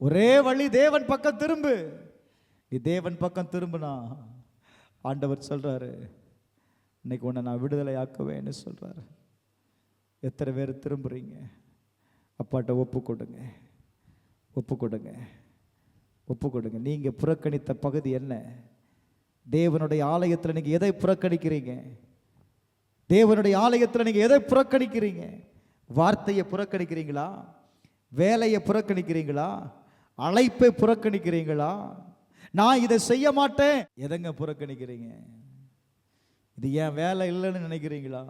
ஒரே வழி, தேவன் பக்கம் திரும்பு. நீ தேவன் பக்கம் திரும்பினா ஆண்டவர் சொல்றாரு, இன்னைக்கு உன்னை நான் விடுதலை ஆக்குவேன்னு சொல்றாரு. எத்தனை பேர் திரும்புறீங்க? அப்பாட்ட ஒப்பு கொடுங்க, ஒப்பு கொடுங்க, ஒப்பு கொடுங்க. நீங்க புறக்கணித்த பகுதி என்ன? தேவனுடைய ஆலயத்தில் நீங்க எதை புறக்கணிக்கிறீங்க? தேவனுடைய ஆலயத்தில் நீங்க எதை புறக்கணிக்கிறீங்க? வார்த்தையை புறக்கணிக்கிறீங்களா? வேலையை புறக்கணிக்கிறீங்களா? அழைப்பை புறக்கணிக்கிறீங்களா? நான் இதை செய்ய மாட்டேன், எதங்க புறக்கணிக்கிறீங்க? இது ஏன் வேலை இல்லைன்னு நினைக்கிறீங்களா?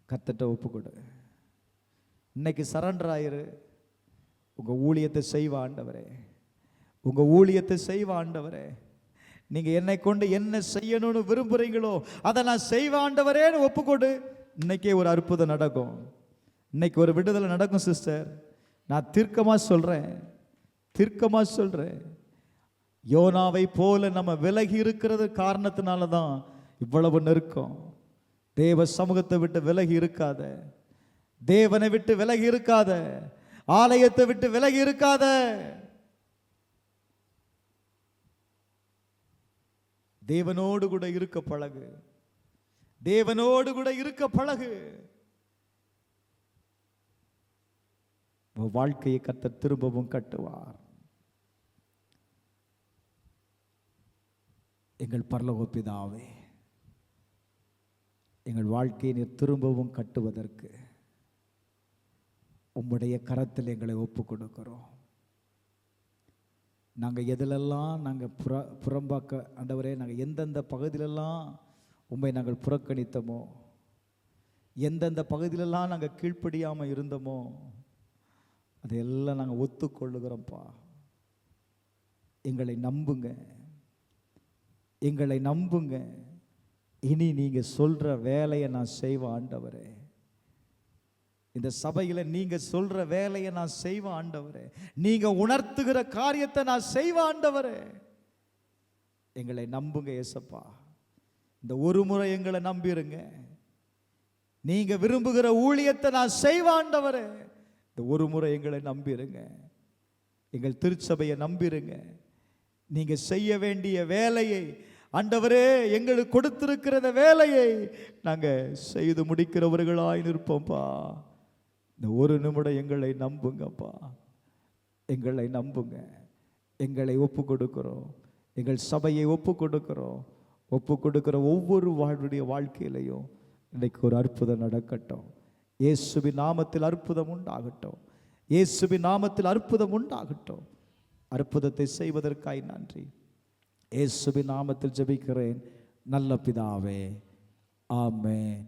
கர்த்தர்ட்ட ஒப்பு கொடு. இன்னைக்கு சரண்டர் ஆயிரு. உங்க ஊழியத்தை செய்வ ஆண்டவரே, உங்க ஊழியத்தை செய்வ ஆண்டவரே. நீங்க என்னை கொண்டு என்ன செய்யணும்னு விரும்புறீங்களோ அதை நான் செய்வ ஆண்டவரேன்னு ஒப்புக்கொடு. இன்னைக்கே ஒரு அற்புதம் நடக்கும். இன்னைக்கு ஒரு விடுதலை நடக்கும் சிஸ்டர். நான் தீர்க்கமா சொல்றேன், தீர்க்கமா சொல்றேன். யோனாவை போல நம்ம விலகி இருக்கிறது காரணத்தினால தான் இவ்வளவு நெருக்கம். தேவ சமூகத்தை விட்டு விலகி இருக்காத, தேவனை விட்டு விலகி இருக்காத, ஆலயத்தை விட்டு விலகி இருக்காத. தேவனோடு கூட இருக்க பழகு, தேவனோடு கூட இருக்க பழகு. வாழ்க்கையை கர்த்தர் திரும்பவும் கட்டுவார். எங்கள் பரலோக பிதாவே, எங்கள் வாழ்க்கையை நீர் திரும்பவும் கட்டுவதற்கு உம்முடைய கரத்தில் எங்களை ஒப்பு கொடுக்கிறோம். நாங்கள் எதிலெல்லாம் நாங்கள் புறம்பாக்க ஆண்டவரே, நாங்கள் எந்தெந்த பகுதியிலெல்லாம் உம்மை நாங்கள் புறக்கணித்தோமோ, எந்தெந்த பகுதியிலெல்லாம் நாங்கள் கீழ்ப்படியாமல் இருந்தோமோ, அதையெல்லாம் நாங்கள் ஒத்துக்கொள்ளுகிறோம்ப்பா. எங்களை நம்புங்க, எங்களை நம்புங்க. இனி நீங்க சொல்ற வேலையை நான் செய்வேன் ஆண்டவரே. இந்த சபையில நீங்க சொல்ற வேலையை நான் செய்வேன் ஆண்டவரே. நீங்க உணர்த்துகிற காரியத்தை நான் செய்வேன் ஆண்டவரே. எங்களை நம்புங்க ஏசப்பா. இந்த ஒரு முறை எங்களை நம்பிருங்க. நீங்க விரும்புகிற ஊழியத்தை நான் செய்வேன் ஆண்டவரே. இந்த ஒரு முறை எங்களை நம்பிருங்க. எங்கள் திருச்சபையை நம்பிருங்க. நீங்க செய்ய வேண்டிய வேலையை ஆண்டவரே, எங்களுக்கு கொடுத்திருக்கிற வேலையை நாங்க செய்து முடிக்கிறவர்களாய் நிற்போம்ப்பா. இந்த ஒரு நிமிடம் எங்களை நம்புங்கப்பா, எங்களை நம்புங்க. எங்களை ஒப்பு கொடுக்கிறோம், எங்கள் சபையை ஒப்பு கொடுக்கிறோம். ஒப்பு கொடுக்கிற ஒவ்வொரு வாழ்க்கையிலையும் இன்னைக்கு ஒரு அற்புதம் நடக்கட்டும். இயேசுவின் நாமத்தில் அற்புதம் உண்டாகட்டும். இயேசுவின் நாமத்தில் அற்புதம் உண்டாகட்டும். அற்புதத்தை செய்வதற்காய் நன்றி. இயேசுவின் நாமத்தில் ஜெபிக்கிறேன் நல்ல பிதாவே, ஆமென்.